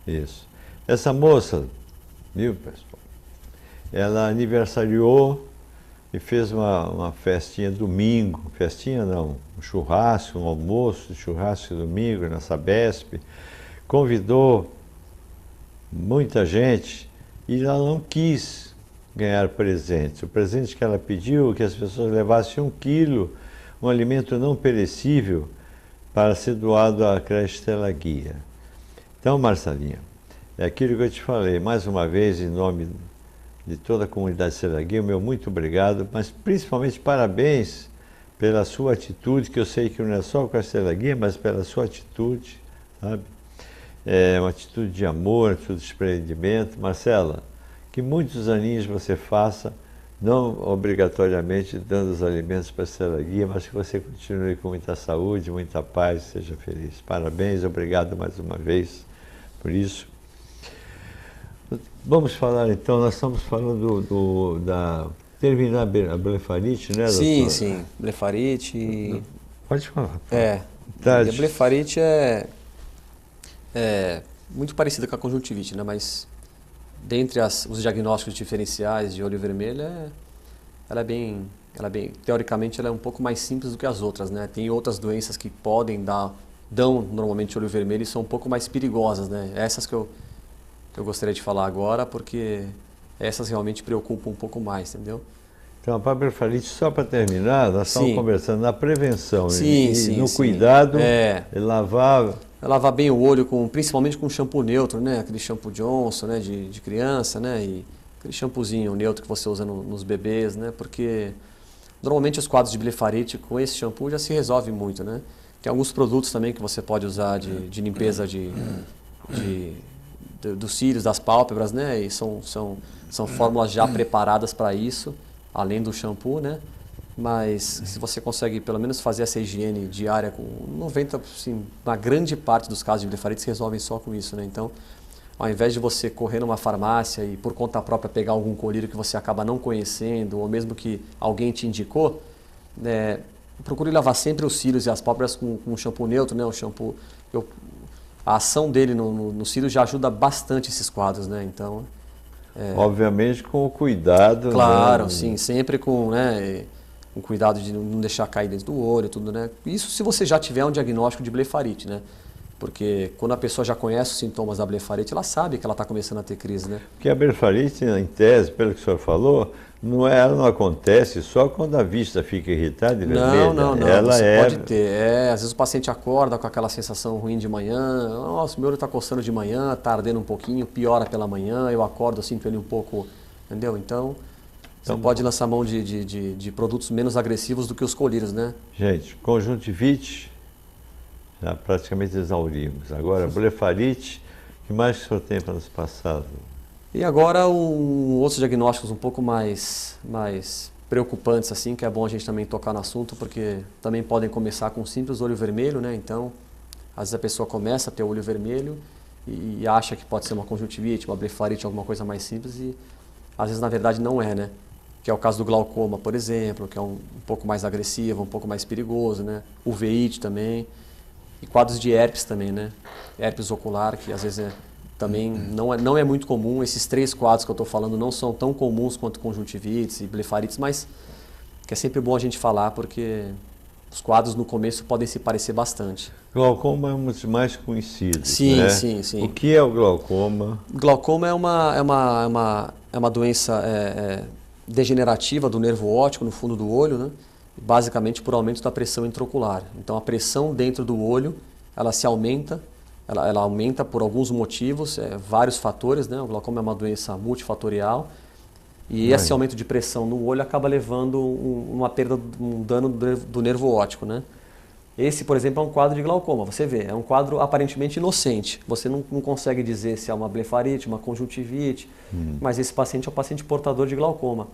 Speaker 1: Isso. Essa moça, viu, pessoal? Ela aniversariou e fez uma festinha domingo. Festinha não, um churrasco, um almoço de churrasco domingo na Sabesp. Convidou muita gente e ela não quis ganhar presente. O presente que ela pediu é que as pessoas levassem 1 quilo, um alimento não perecível, para ser doado à creche Stella Guia. Então, Marcelinha, é aquilo que eu te falei, mais uma vez, em nome de toda a comunidade Stella Guia, o meu muito obrigado, mas principalmente parabéns pela sua atitude, que eu sei que não é só com a Stella Guia, mas pela sua atitude, sabe? É uma atitude de amor, uma atitude de desprendimento. Marcela, que muitos aninhos você faça, não obrigatoriamente dando os alimentos para a Stella Guia, mas que você continue com muita saúde, muita paz, seja feliz. Parabéns, obrigado mais uma vez por isso. Vamos falar então, nós estamos falando terminar a blefarite, né, doutor?
Speaker 2: Sim, blefarite.
Speaker 1: Pode falar.
Speaker 2: E a blefarite é muito parecida com a conjuntivite, né? Mas dentre os diagnósticos diferenciais de olho vermelho, ela é bem, teoricamente, ela é um pouco mais simples do que as outras, né? Tem outras doenças que dão normalmente olho vermelho e são um pouco mais perigosas, né? Essas que eu gostaria de falar agora, porque essas realmente preocupam um pouco mais, entendeu?
Speaker 1: Então, a blefarite, só para terminar, nós estamos conversando na prevenção, no
Speaker 2: sim.
Speaker 1: cuidado, lavar
Speaker 2: bem o olho, principalmente com shampoo neutro, né? Aquele shampoo Johnson, né? de criança, né? E aquele shampoozinho neutro que você usa nos bebês, né? Porque normalmente os quadros de blefarite com esse shampoo já se resolve muito, né? Tem alguns produtos também que você pode usar de limpeza dos cílios, das pálpebras, né? E são fórmulas já preparadas para isso, além do shampoo, né? Mas se você consegue pelo menos fazer essa higiene diária com 90%, assim, na grande parte dos casos de blefarite se resolvem só com isso, né? Então, ao invés de você correr numa farmácia e por conta própria pegar algum colírio que você acaba não conhecendo, ou mesmo que alguém te indicou, procure lavar sempre os cílios e as pálpebras com um shampoo neutro, né? O shampoo, a ação dele no cílio já ajuda bastante esses quadros, né? Então,
Speaker 1: obviamente com o cuidado.
Speaker 2: Claro,
Speaker 1: né?
Speaker 2: Sim, sempre com, né, com cuidado de não deixar cair dentro do olho, tudo, né? Isso se você já tiver um diagnóstico de blefarite, né? Porque quando a pessoa já conhece os sintomas da blefarite, ela sabe que ela está começando a ter crise, né?
Speaker 1: Porque a blefarite, em tese, pelo que o senhor falou, ela não acontece só quando a vista fica irritada e vermelha.
Speaker 2: Não.
Speaker 1: Ela
Speaker 2: você pode ter. Às vezes o paciente acorda com aquela sensação ruim de manhã. Nossa, meu olho está coçando de manhã, está ardendo um pouquinho, piora pela manhã, eu acordo, eu sinto ele um pouco, entendeu? Então você pode lançar mão de produtos menos agressivos do que os colírios, né?
Speaker 1: Gente, conjuntivite, já praticamente exaurimos. Agora, blefarite, o que mais que o senhor tem para nos passar?
Speaker 2: E agora outros diagnósticos um pouco mais preocupantes, assim, que é bom a gente também tocar no assunto, porque também podem começar com um simples olho vermelho, né? Então, às vezes a pessoa começa a ter olho vermelho e acha que pode ser uma conjuntivite, uma blefarite, alguma coisa mais simples e às vezes na verdade não é, né? Que é o caso do glaucoma, por exemplo, que é um pouco mais agressivo, um pouco mais perigoso, né? Uveíte também. E quadros de herpes também, né? Herpes ocular, que às vezes também não é muito comum. Esses 3 quadros que eu estou falando não são tão comuns quanto conjuntivites e blefarites, mas que é sempre bom a gente falar, porque os quadros no começo podem se parecer bastante.
Speaker 1: Glaucoma é um dos mais conhecidos,
Speaker 2: sim,
Speaker 1: né?
Speaker 2: Sim.
Speaker 1: O que é o glaucoma?
Speaker 2: Glaucoma é uma doença degenerativa do nervo óptico no fundo do olho, né? Basicamente por aumento da pressão intraocular. Então a pressão dentro do olho, ela se aumenta, ela aumenta por alguns motivos, vários fatores, né? O glaucoma é uma doença multifatorial e esse aumento de pressão no olho acaba levando uma perda, um dano do nervo óptico, né? Esse, por exemplo, é um quadro de glaucoma. Você vê, é um quadro aparentemente inocente. Você não consegue dizer se é uma blefarite, uma conjuntivite, mas esse paciente é um paciente portador de glaucoma.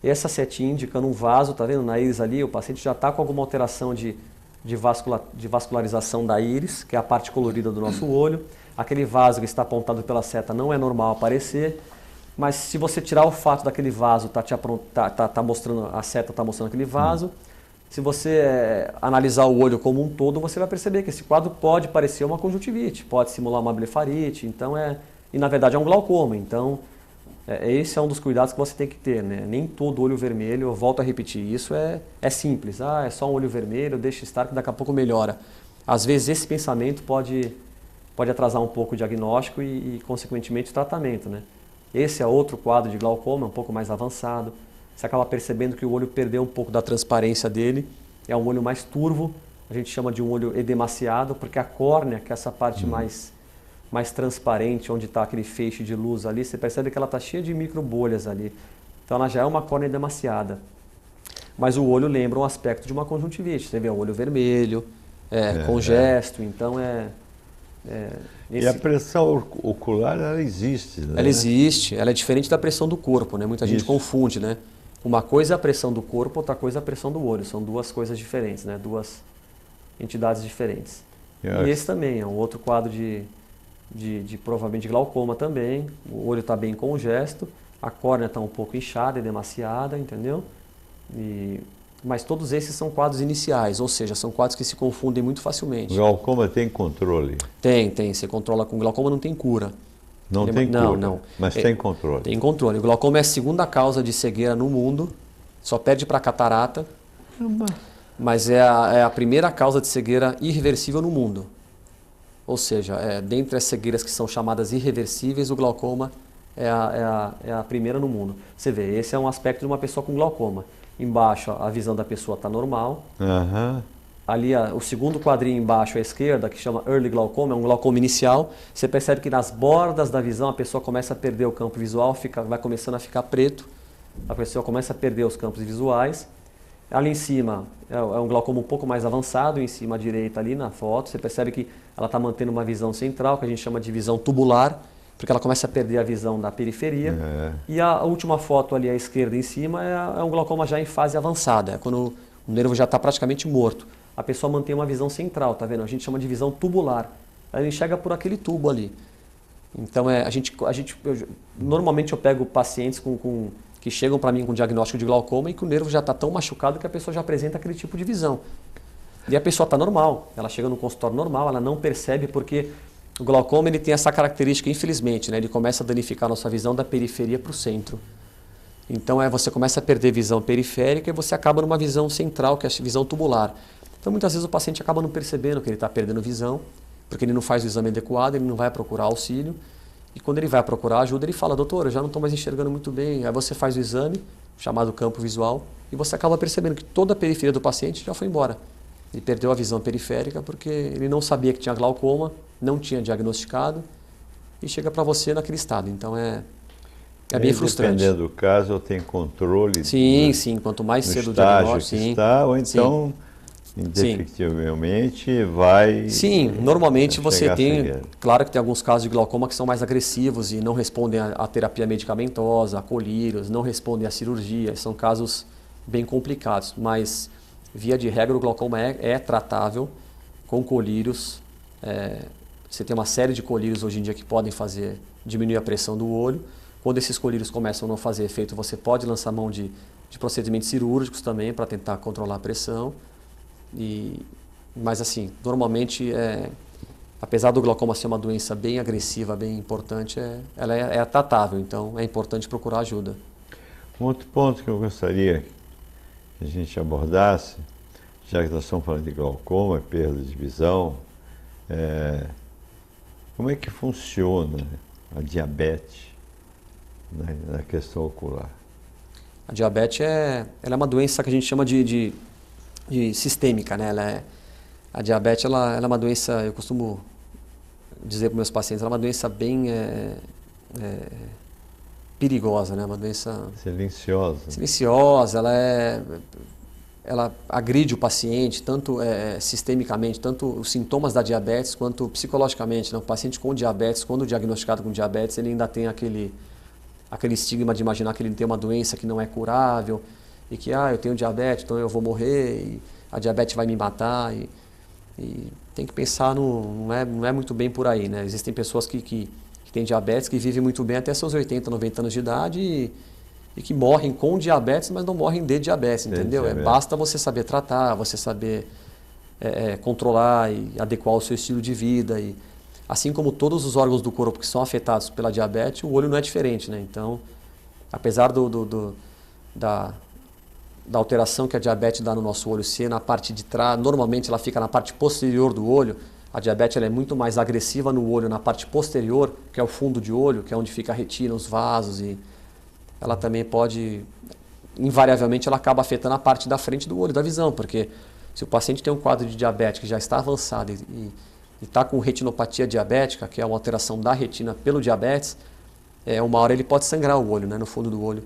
Speaker 2: Essa setinha indicando um vaso, tá vendo na íris ali? O paciente já está com alguma alteração de vascularização da íris, que é a parte colorida do nosso olho. Aquele vaso que está apontado pela seta não é normal aparecer, mas se você tirar o fato daquele vaso, mostrando, a seta está mostrando aquele vaso, se você analisar o olho como um todo, você vai perceber que esse quadro pode parecer uma conjuntivite, pode simular uma blefarite, então e na verdade é um glaucoma. Então, esse é um dos cuidados que você tem que ter, né? Nem todo olho vermelho, eu volto a repetir, isso é simples. É só um olho vermelho, deixa estar que daqui a pouco melhora. Às vezes esse pensamento pode atrasar um pouco o diagnóstico e consequentemente o tratamento, né? Esse é outro quadro de glaucoma, um pouco mais avançado. Você acaba percebendo que o olho perdeu um pouco da transparência dele, é um olho mais turvo, a gente chama de um olho edemaciado, porque a córnea, que é essa parte mais transparente, onde está aquele feixe de luz ali, você percebe que ela está cheia de microbolhas ali. Então ela já é uma córnea edemaciada. Mas o olho lembra um aspecto de uma conjuntivite. Você vê o olho vermelho, congesto, então
Speaker 1: E a pressão ocular, ela existe, né?
Speaker 2: Ela existe, ela é diferente da pressão do corpo, né? Muita gente confunde, né? Uma coisa é a pressão do corpo, outra coisa é a pressão do olho. São duas coisas diferentes, né? Duas entidades diferentes. E esse também é um outro quadro de provavelmente glaucoma também. O olho está bem congesto, a córnea está um pouco inchada, edemaciada, entendeu? Mas todos esses são quadros iniciais, ou seja, são quadros que se confundem muito facilmente.
Speaker 1: O glaucoma tem controle?
Speaker 2: Tem. Você controla com glaucoma, não tem cura.
Speaker 1: Não tem cura,
Speaker 2: não.
Speaker 1: Mas tem controle?
Speaker 2: Tem controle. O glaucoma é a segunda causa de cegueira no mundo, só perde para a catarata, mas é a primeira causa de cegueira irreversível no mundo. Ou seja, dentre as cegueiras que são chamadas irreversíveis, o glaucoma é a primeira no mundo. Você vê, esse é um aspecto de uma pessoa com glaucoma. Embaixo a visão da pessoa está normal. Ali o segundo quadrinho embaixo à esquerda, que chama early glaucoma, é um glaucoma inicial. Você percebe que nas bordas da visão a pessoa começa a perder o campo visual, vai começando a ficar preto. A pessoa começa a perder os campos visuais. Ali em cima é um glaucoma um pouco mais avançado, em cima à direita ali na foto. Você percebe que ela está mantendo uma visão central, que a gente chama de visão tubular, porque ela começa a perder a visão da periferia. E a última foto ali à esquerda em cima é um glaucoma já em fase avançada, é quando o nervo já está praticamente morto. A pessoa mantém uma visão central, tá vendo? A gente chama de visão tubular. Ela enxerga por aquele tubo ali. Então normalmente eu pego pacientes que chegam para mim com diagnóstico de glaucoma e que o nervo já está tão machucado que a pessoa já apresenta aquele tipo de visão. E a pessoa está normal, ela chega no consultório normal, ela não percebe porque o glaucoma ele tem essa característica, infelizmente, né? Ele começa a danificar a nossa visão da periferia para o centro. Então você começa a perder visão periférica e você acaba numa visão central, que é a visão tubular. Então muitas vezes o paciente acaba não percebendo que ele está perdendo visão porque ele não faz o exame adequado, ele não vai procurar auxílio. E quando ele vai procurar ajuda, ele fala, doutor, eu já não estou mais enxergando muito bem. Aí você faz o exame, chamado campo visual, e você acaba percebendo que toda a periferia do paciente já foi embora. Ele perdeu a visão periférica porque ele não sabia que tinha glaucoma, não tinha diagnosticado, e chega para você naquele estado. Então é bem frustrante.
Speaker 1: Dependendo do caso, eu tenho controle
Speaker 2: Sim, sim. Quanto mais
Speaker 1: no
Speaker 2: cedo o
Speaker 1: estágio
Speaker 2: diagnóstico,
Speaker 1: que
Speaker 2: sim.
Speaker 1: está, ou então,
Speaker 2: Sim.
Speaker 1: indefectivelmente, vai...
Speaker 2: Sim, normalmente você
Speaker 1: chegar à
Speaker 2: tem,
Speaker 1: cegueira.
Speaker 2: claro que tem alguns casos de glaucoma que são mais agressivos e não respondem à terapia medicamentosa, a colírios, não respondem à cirurgia, são casos bem complicados, mas via de regra o glaucoma é tratável com colírios. Você tem uma série de colírios hoje em dia que podem diminuir a pressão do olho. Quando esses colírios começam a não fazer efeito, você pode lançar mão de procedimentos cirúrgicos também para tentar controlar a pressão. Mas assim, normalmente, apesar do glaucoma ser uma doença bem agressiva, bem importante, ela é tratável, então é importante procurar ajuda.
Speaker 1: Um outro ponto que eu gostaria que a gente abordasse, já que nós estamos falando de glaucoma, perda de visão, como é que funciona a diabetes na questão ocular?
Speaker 2: A diabetes ela é uma doença que a gente chama de sistêmica, né? A diabetes ela é uma doença, eu costumo dizer para meus pacientes, ela é uma doença bem perigosa, né? Uma doença silenciosa, ela agride o paciente, tanto sistemicamente, tanto os sintomas da diabetes, quanto psicologicamente, né? O paciente com diabetes, quando diagnosticado com diabetes, ele ainda tem aquele estigma de imaginar que ele tem uma doença que não é curável, e que, eu tenho diabetes, então eu vou morrer, e a diabetes vai me matar, e tem que pensar, não é muito bem por aí, né? Existem pessoas que têm diabetes, que vivem muito bem até seus 80, 90 anos de idade, e que morrem com diabetes, mas não morrem de diabetes, entendeu? Basta você saber tratar, você saber controlar e adequar o seu estilo de vida. E, assim como todos os órgãos do corpo que são afetados pela diabetes, o olho não é diferente, né? Então, apesar da alteração que a diabetes dá no nosso olho ser na parte de trás, normalmente ela fica na parte posterior do olho. A diabetes ela é muito mais agressiva no olho, na parte posterior, que é o fundo de olho, que é onde fica a retina, os vasos, e ela também pode, invariavelmente, ela acaba afetando a parte da frente do olho, da visão, porque se o paciente tem um quadro de diabetes que já está avançado e está com retinopatia diabética, que é uma alteração da retina pelo diabetes, uma hora ele pode sangrar o olho, né, no fundo do olho.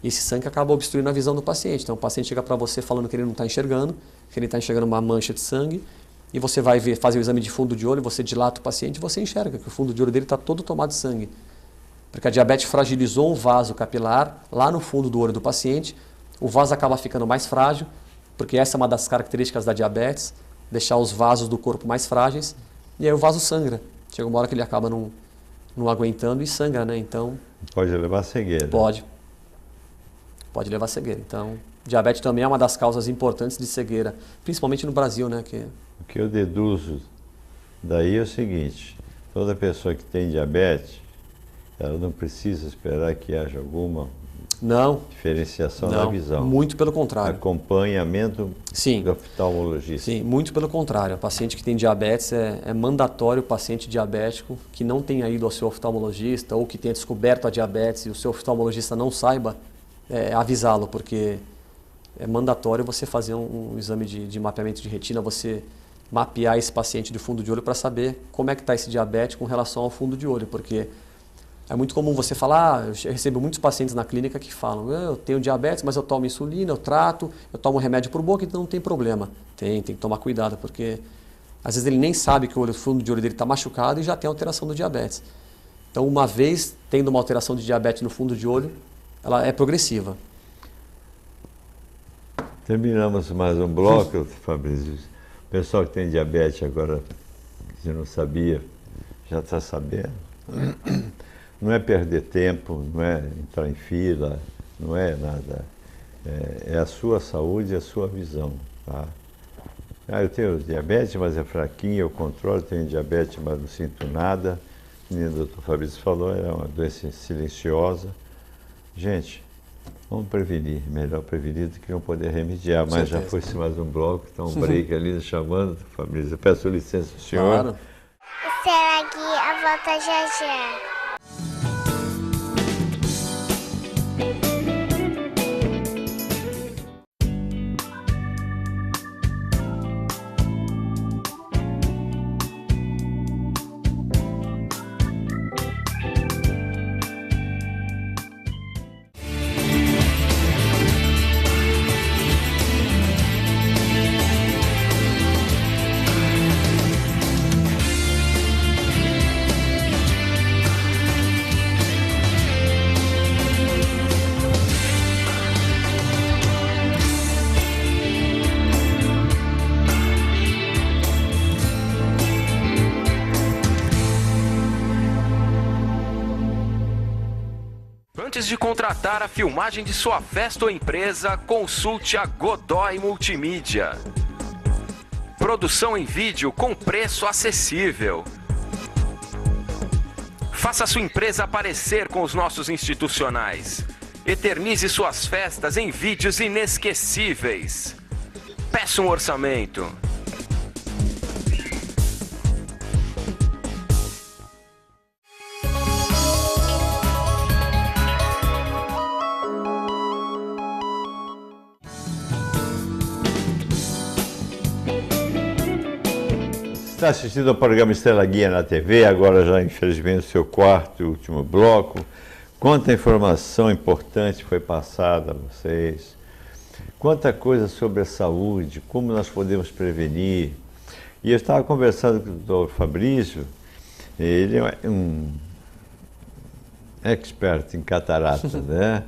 Speaker 2: E esse sangue acaba obstruindo a visão do paciente. Então o paciente chega para você falando que ele não está enxergando, que ele está enxergando uma mancha de sangue, e você vai fazer o exame de fundo de olho, você dilata o paciente e você enxerga que o fundo de olho dele está todo tomado de sangue. Porque a diabetes fragilizou um vaso capilar lá no fundo do olho do paciente, o vaso acaba ficando mais frágil, porque essa é uma das características da diabetes, deixar os vasos do corpo mais frágeis, e aí o vaso sangra. Chega uma hora que ele acaba não aguentando e sangra, né? Então...
Speaker 1: Pode levar a cegueira.
Speaker 2: Pode levar a cegueira. Então, diabetes também é uma das causas importantes de cegueira, principalmente no Brasil, né?
Speaker 1: O que eu deduzo daí é o seguinte, toda pessoa que tem diabetes, ela não precisa esperar que haja alguma diferenciação na visão.
Speaker 2: Muito pelo contrário.
Speaker 1: Acompanhamento do oftalmologista.
Speaker 2: Sim, muito pelo contrário. O paciente que tem diabetes é mandatório, o paciente diabético que não tenha ido ao seu oftalmologista ou que tenha descoberto a diabetes e o seu oftalmologista não saiba, avisá-lo, porque é mandatório você fazer um exame de mapeamento de retina, você mapear esse paciente de fundo de olho para saber como é que está esse diabetes com relação ao fundo de olho, porque é muito comum você falar, eu recebo muitos pacientes na clínica que falam, eu tenho diabetes, mas eu tomo insulina, eu trato, eu tomo remédio por boca, então não tem problema. Tem que tomar cuidado, porque às vezes ele nem sabe que o fundo de olho dele está machucado e já tem alteração do diabetes. Então, uma vez tendo uma alteração de diabetes no fundo de olho, ela é progressiva.
Speaker 1: Terminamos mais um bloco, Fabrício. O pessoal que tem diabetes agora, que não sabia, já está sabendo. Não é perder tempo, não é entrar em fila, não é nada. É a sua saúde e a sua visão. Tá? Eu tenho diabetes, mas é fraquinho, eu controlo, tenho diabetes, mas não sinto nada. Como o doutor Fabrício falou, é uma doença silenciosa. Gente, vamos prevenir, melhor prevenir do que não poder remediar, mas já foi-se mais um bloco, então um break ali chamando, Fabrício. Eu peço licença ao senhor.
Speaker 2: Claro.
Speaker 3: Estela Guia volta já já.
Speaker 4: Antes de contratar a filmagem de sua festa ou empresa, consulte a Godoy Multimídia. Produção em vídeo com preço acessível. Faça sua empresa aparecer com os nossos institucionais. Eternize suas festas em vídeos inesquecíveis. Peça um orçamento.
Speaker 1: Está assistindo ao programa Estela Guia na TV, agora já infelizmente o seu quarto e último bloco. Quanta informação importante foi passada a vocês, quanta coisa sobre a saúde, como nós podemos prevenir. E eu estava conversando com o doutor Fabrício, ele é um expert em catarata, né?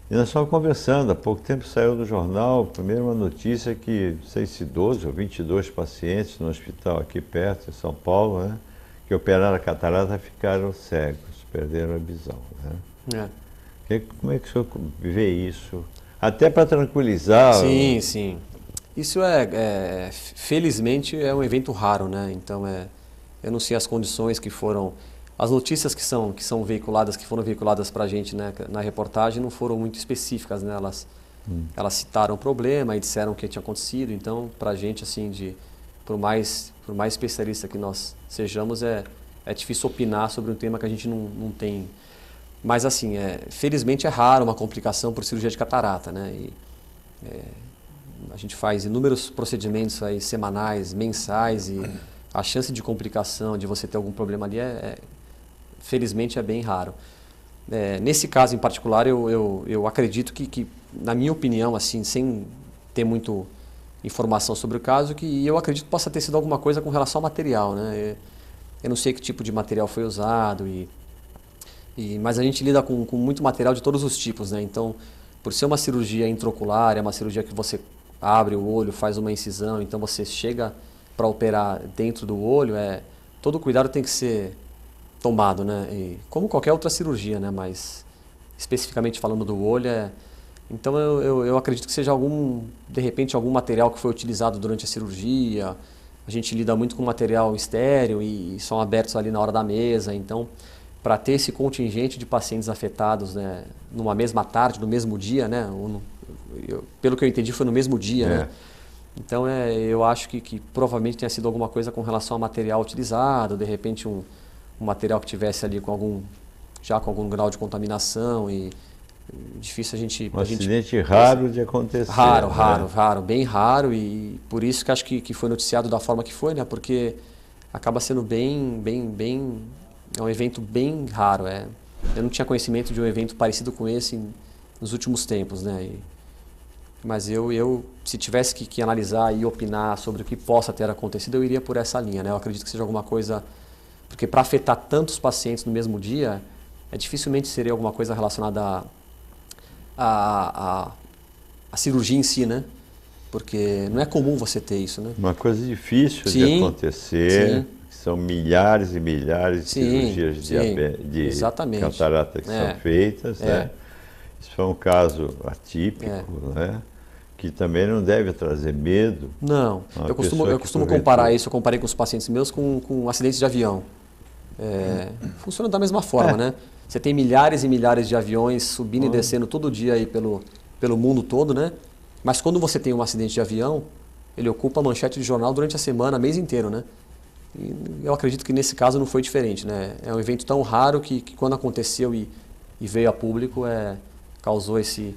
Speaker 1: E nós estávamos conversando, há pouco tempo saiu no jornal, primeiro uma notícia que, não sei se 12 ou 22 pacientes no hospital aqui perto, em São Paulo, né, que operaram a catarata ficaram cegos, perderam a visão. Né? Como é que o senhor vê isso? Até para tranquilizar...
Speaker 2: Sim, sim. Isso felizmente é um evento raro, né? Então, eu não sei as condições que foram... As notícias que são veiculadas, que foram veiculadas para a gente, né, na reportagem, não foram muito específicas, né? Elas citaram o problema e disseram o que tinha acontecido. Então, para a gente, assim, por mais especialista que nós sejamos, é difícil opinar sobre um tema que a gente não tem. Mas, assim, felizmente é raro uma complicação por cirurgia de catarata, né? A gente faz inúmeros procedimentos aí semanais, mensais, e a chance de complicação, de você ter algum problema ali, felizmente é bem raro. Nesse caso em particular, eu acredito que, na minha opinião, assim, sem ter muito informação sobre o caso, que eu acredito que possa ter sido alguma coisa com relação ao material, né? Eu não sei que tipo de material foi usado, mas a gente lida com muito material de todos os tipos, né? Então, por ser uma cirurgia intraocular, é uma cirurgia que você abre o olho, faz uma incisão, então você chega para operar dentro do olho, todo cuidado tem que ser tomado, né? E como qualquer outra cirurgia, né? Mas especificamente falando do olho, então eu acredito que seja de repente algum material que foi utilizado durante a cirurgia. A gente lida muito com material estéril e são abertos ali na hora da mesa, então para ter esse contingente de pacientes afetados, né, numa mesma tarde, no mesmo dia, né? Pelo que eu entendi foi no mesmo dia, né? Então eu acho que provavelmente tenha sido alguma coisa com relação ao material utilizado, de repente um material que tivesse ali com algum grau de contaminação, e difícil a gente...
Speaker 1: acidente raro de acontecer.
Speaker 2: Raro, bem raro, e por isso que acho que foi noticiado da forma que foi, né? Porque acaba sendo é um evento bem raro. Eu não tinha conhecimento de um evento parecido com esse nos últimos tempos, né? Mas se tivesse que analisar e opinar sobre o que possa ter acontecido, eu iria por essa linha, né? Eu acredito que seja alguma coisa... Porque para afetar tantos pacientes no mesmo dia, dificilmente seria alguma coisa relacionada à cirurgia em si, né? Porque não é comum você ter isso, né?
Speaker 1: Uma coisa difícil de acontecer. São milhares e milhares de cirurgias de catarata que são feitas, né? Isso foi um caso atípico, né? Que também não deve trazer medo.
Speaker 2: Não, eu costumo comparar isso, eu comparei com os pacientes meus com acidentes de avião. Funciona da mesma forma, né? Você tem milhares e milhares de aviões subindo e descendo todo dia aí pelo mundo todo, né? Mas quando você tem um acidente de avião, ele ocupa a manchete de jornal durante a semana, mês inteiro, né? E eu acredito que nesse caso não foi diferente, né? É um evento tão raro que quando aconteceu e veio a público, causou esse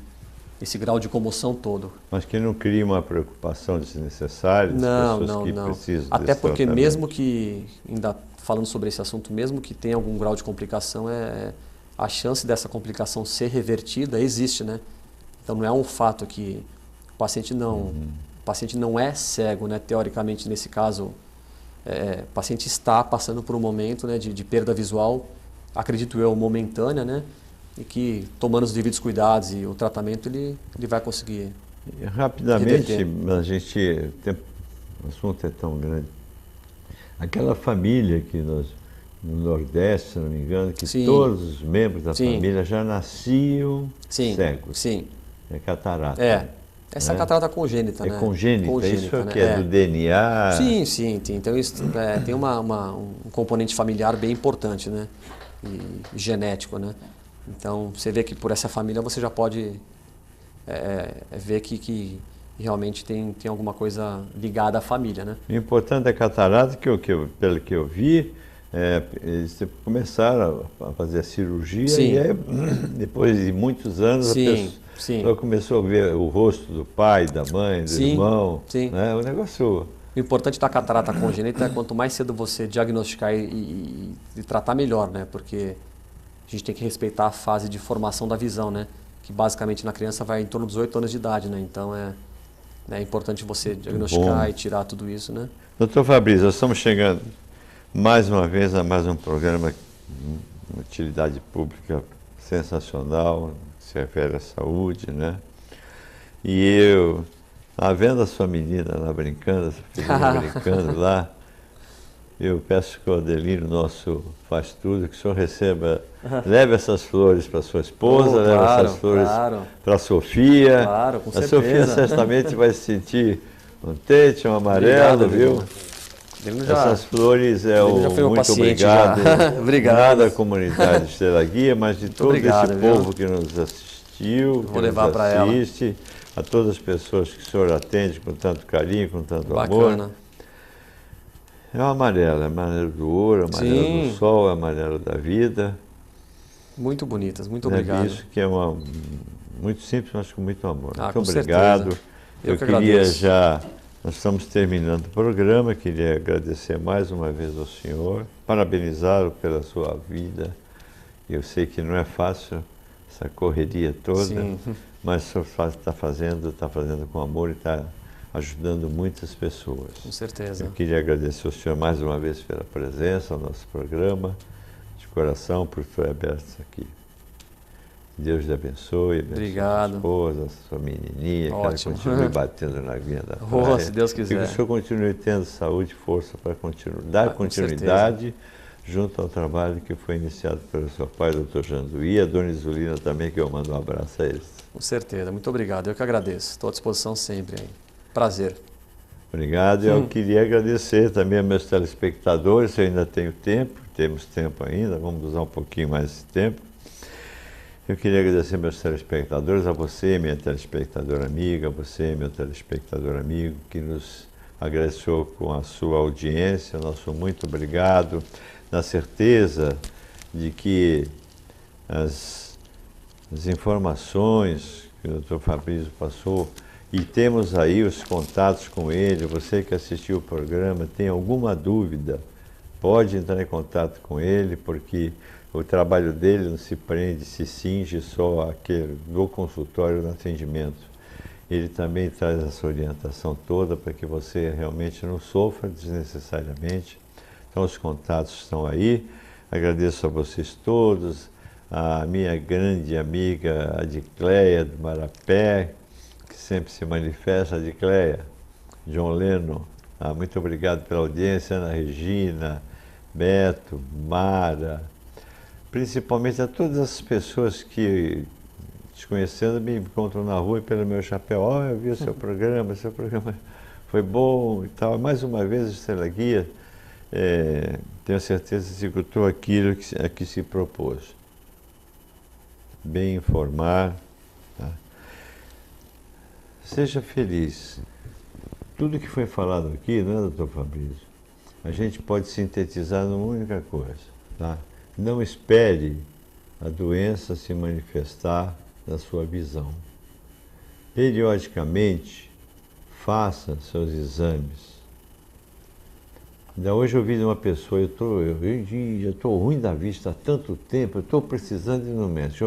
Speaker 2: grau de comoção todo.
Speaker 1: Mas que não cria uma preocupação desnecessária das pessoas que precisam
Speaker 2: Até
Speaker 1: desse
Speaker 2: porque
Speaker 1: tratamento.
Speaker 2: mesmo que, ainda falando sobre esse assunto, mesmo que tenha algum grau de complicação, a chance dessa complicação ser revertida existe, né? Então não é um fato que o paciente não é cego, né? Teoricamente, nesse caso, o paciente está passando por um momento, né, de perda visual, acredito eu, momentânea, né? E que, tomando os devidos cuidados e o tratamento, ele vai conseguir
Speaker 1: Rapidamente,
Speaker 2: reverter.
Speaker 1: a gente tem, o assunto é tão grande. Aquela família que no Nordeste, se não me engano, que
Speaker 2: Sim.
Speaker 1: todos os membros da
Speaker 2: Sim.
Speaker 1: família já nasciam cegos.
Speaker 2: Sim.
Speaker 1: É catarata.
Speaker 2: Essa
Speaker 1: né?
Speaker 2: catarata congênita,
Speaker 1: É
Speaker 2: né?
Speaker 1: congênita, isso
Speaker 2: né?
Speaker 1: que é do DNA.
Speaker 2: Sim. Então isso tem um componente familiar bem importante, né? E genético, né? Então você vê que por essa família você já pode ver que realmente tem alguma coisa ligada à família, né?
Speaker 1: O importante da catarata, pelo que eu vi, eles começaram a fazer a cirurgia
Speaker 2: Sim.
Speaker 1: e aí, depois de muitos anos
Speaker 2: Sim.
Speaker 1: a pessoa começou a ver o rosto do pai, da mãe, do irmão.
Speaker 2: Sim.
Speaker 1: Né? O negócio...
Speaker 2: O importante da catarata congênita é quanto mais cedo você diagnosticar e tratar, melhor, né? Porque a gente tem que respeitar a fase de formação da visão, né? Que basicamente na criança vai em torno dos 8 anos de idade, né? Então é importante você diagnosticar e tirar tudo isso, né?
Speaker 1: Doutor Fabrício, nós estamos chegando mais uma vez a mais um programa de utilidade pública sensacional, que se refere à saúde, né? E eu, vendo a sua menina lá brincando, essa filhinha brincando lá, eu peço que o Adelino nosso faz tudo, que o senhor leve essas flores para sua esposa, leve essas flores para a Sofia.
Speaker 2: Claro, com certeza.
Speaker 1: Sofia certamente vai se sentir contente, um amarelo, viu? Essas flores muito obrigado.
Speaker 2: Obrigado.
Speaker 1: Não da comunidade Estrela Guia, mas de todo esse povo que nos assistiu, que
Speaker 2: levar
Speaker 1: nos assiste, a todas as pessoas que o senhor atende com tanto carinho, com tanto amor. É o amarelo do ouro, o amarelo do sol, o amarelo da vida.
Speaker 2: Muito bonitas, muito obrigado.
Speaker 1: Isso que é muito simples, mas com muito amor. Muito
Speaker 2: com
Speaker 1: obrigado.
Speaker 2: certeza.
Speaker 1: Eu queria nós estamos terminando o programa, queria agradecer mais uma vez ao senhor, parabenizá-lo pela sua vida. Eu sei que não é fácil essa correria toda, mas o senhor está fazendo com amor e está ajudando muitas pessoas.
Speaker 2: Com certeza.
Speaker 1: Eu queria agradecer ao senhor mais uma vez pela presença ao nosso programa, de coração, por ter aberto isso aqui. Deus lhe abençoe,
Speaker 2: obrigado.
Speaker 1: A sua esposa, a sua menininha, que ela continue batendo na aguinha da praia.
Speaker 2: Se Deus quiser.
Speaker 1: E que o senhor continue tendo saúde e força para dar continuidade junto ao trabalho que foi iniciado pelo seu pai, doutor Janduí, e a dona Isolina também, que eu mando um abraço a eles.
Speaker 2: Com certeza, muito obrigado. Eu que agradeço. Estou à disposição sempre aí. Prazer.
Speaker 1: Obrigado. Eu queria agradecer também a meus telespectadores, eu ainda tenho tempo, temos tempo ainda, vamos usar um pouquinho mais de tempo. Eu queria agradecer meus telespectadores, a você, minha telespectadora amiga, a você, meu telespectador amigo, que nos agradeceu com a sua audiência, nosso muito obrigado, na certeza de que as informações que o Dr. Fabrício passou, e temos aí os contatos com ele, você que assistiu o programa, tem alguma dúvida, pode entrar em contato com ele, porque o trabalho dele não se cinge só àquele do consultório no atendimento. Ele também traz essa orientação toda para que você realmente não sofra desnecessariamente. Então os contatos estão aí. Agradeço a vocês todos, a minha grande amiga Adicleia do Marapé, que sempre se manifesta, Adicleia, John Leno, muito obrigado pela audiência, Ana Regina, Beto, Mara, principalmente a todas as pessoas que, desconhecendo, me encontram na rua e pelo meu chapéu, eu vi o seu programa foi bom e tal. Mais uma vez, o Estrela Guia, tenho certeza que executou aquilo a que se propôs. Bem informar, tá? Seja feliz. tudo que foi falado aqui, não é, doutor Fabrício? A gente pode sintetizar numa única coisa, tá? Não espere a doença se manifestar na sua visão. Periodicamente, faça seus exames. Ainda hoje eu vi de uma pessoa, já estou ruim da vista há tanto tempo, eu estou precisando ir no médico.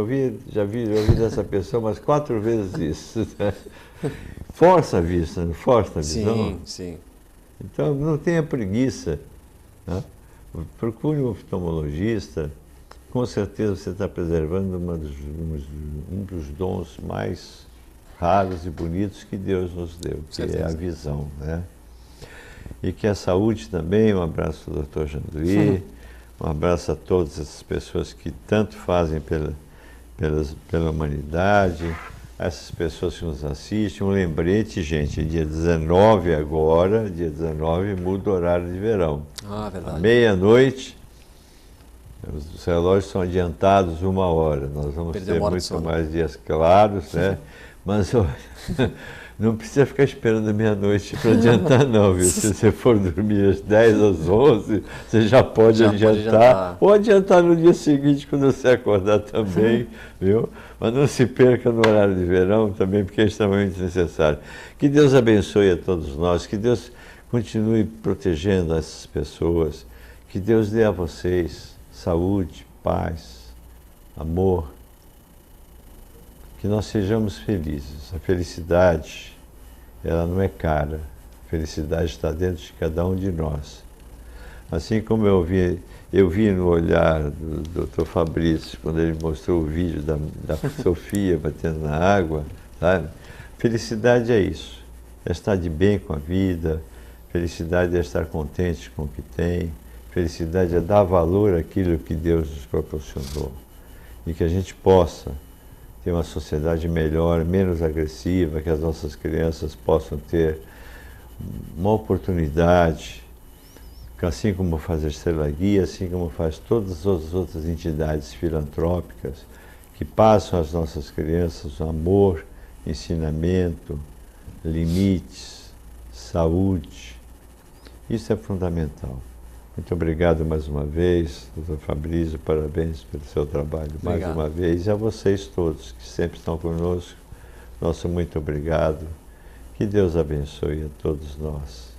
Speaker 1: Já ouvi dessa pessoa umas 4 vezes isso. Né? Força a vista, não força a visão.
Speaker 2: Sim, sim.
Speaker 1: Então não tenha preguiça. Né? Procure um oftalmologista. Com certeza você está preservando um dos dons mais raros e bonitos que Deus nos deu, que é a visão. Né? E que a saúde também, um abraço ao Dr. Janduí, um abraço a todas essas pessoas que tanto fazem pela humanidade, essas pessoas que nos assistem. Um lembrete, gente, dia 19 agora, dia 19 muda o horário de verão.
Speaker 2: Ah, verdade.
Speaker 1: À meia-noite, os relógios são adiantados 1 hora. Nós vamos ter muito mais dias claros, né? Mas não precisa ficar esperando meia-noite para adiantar, não, viu? Se você for dormir às 10, às 11, você já pode adiantar. Ou adiantar no dia seguinte, quando você acordar também, viu? Mas não se perca no horário de verão também, porque é extremamente necessário. Que Deus abençoe a todos nós, que Deus continue protegendo essas pessoas, que Deus dê a vocês saúde, paz, amor, que nós sejamos felizes. A felicidade, ela não é cara. A felicidade está dentro de cada um de nós. Assim como eu vi no olhar do Dr. Fabrício, quando ele mostrou o vídeo da Sofia batendo na água, sabe? Felicidade é isso. É estar de bem com a vida. Felicidade é estar contente com o que tem. Felicidade é dar valor àquilo que Deus nos proporcionou. E que a gente possa ter uma sociedade melhor, menos agressiva, que as nossas crianças possam ter uma oportunidade, assim como faz a Estrela Guia, assim como faz todas as outras entidades filantrópicas, que passam às nossas crianças amor, ensinamento, limites, saúde. Isso é fundamental. Muito obrigado mais uma vez, doutor Fabrício, parabéns pelo seu trabalho mais uma vez. E a vocês todos que sempre estão conosco, nosso muito obrigado. Que Deus abençoe a todos nós.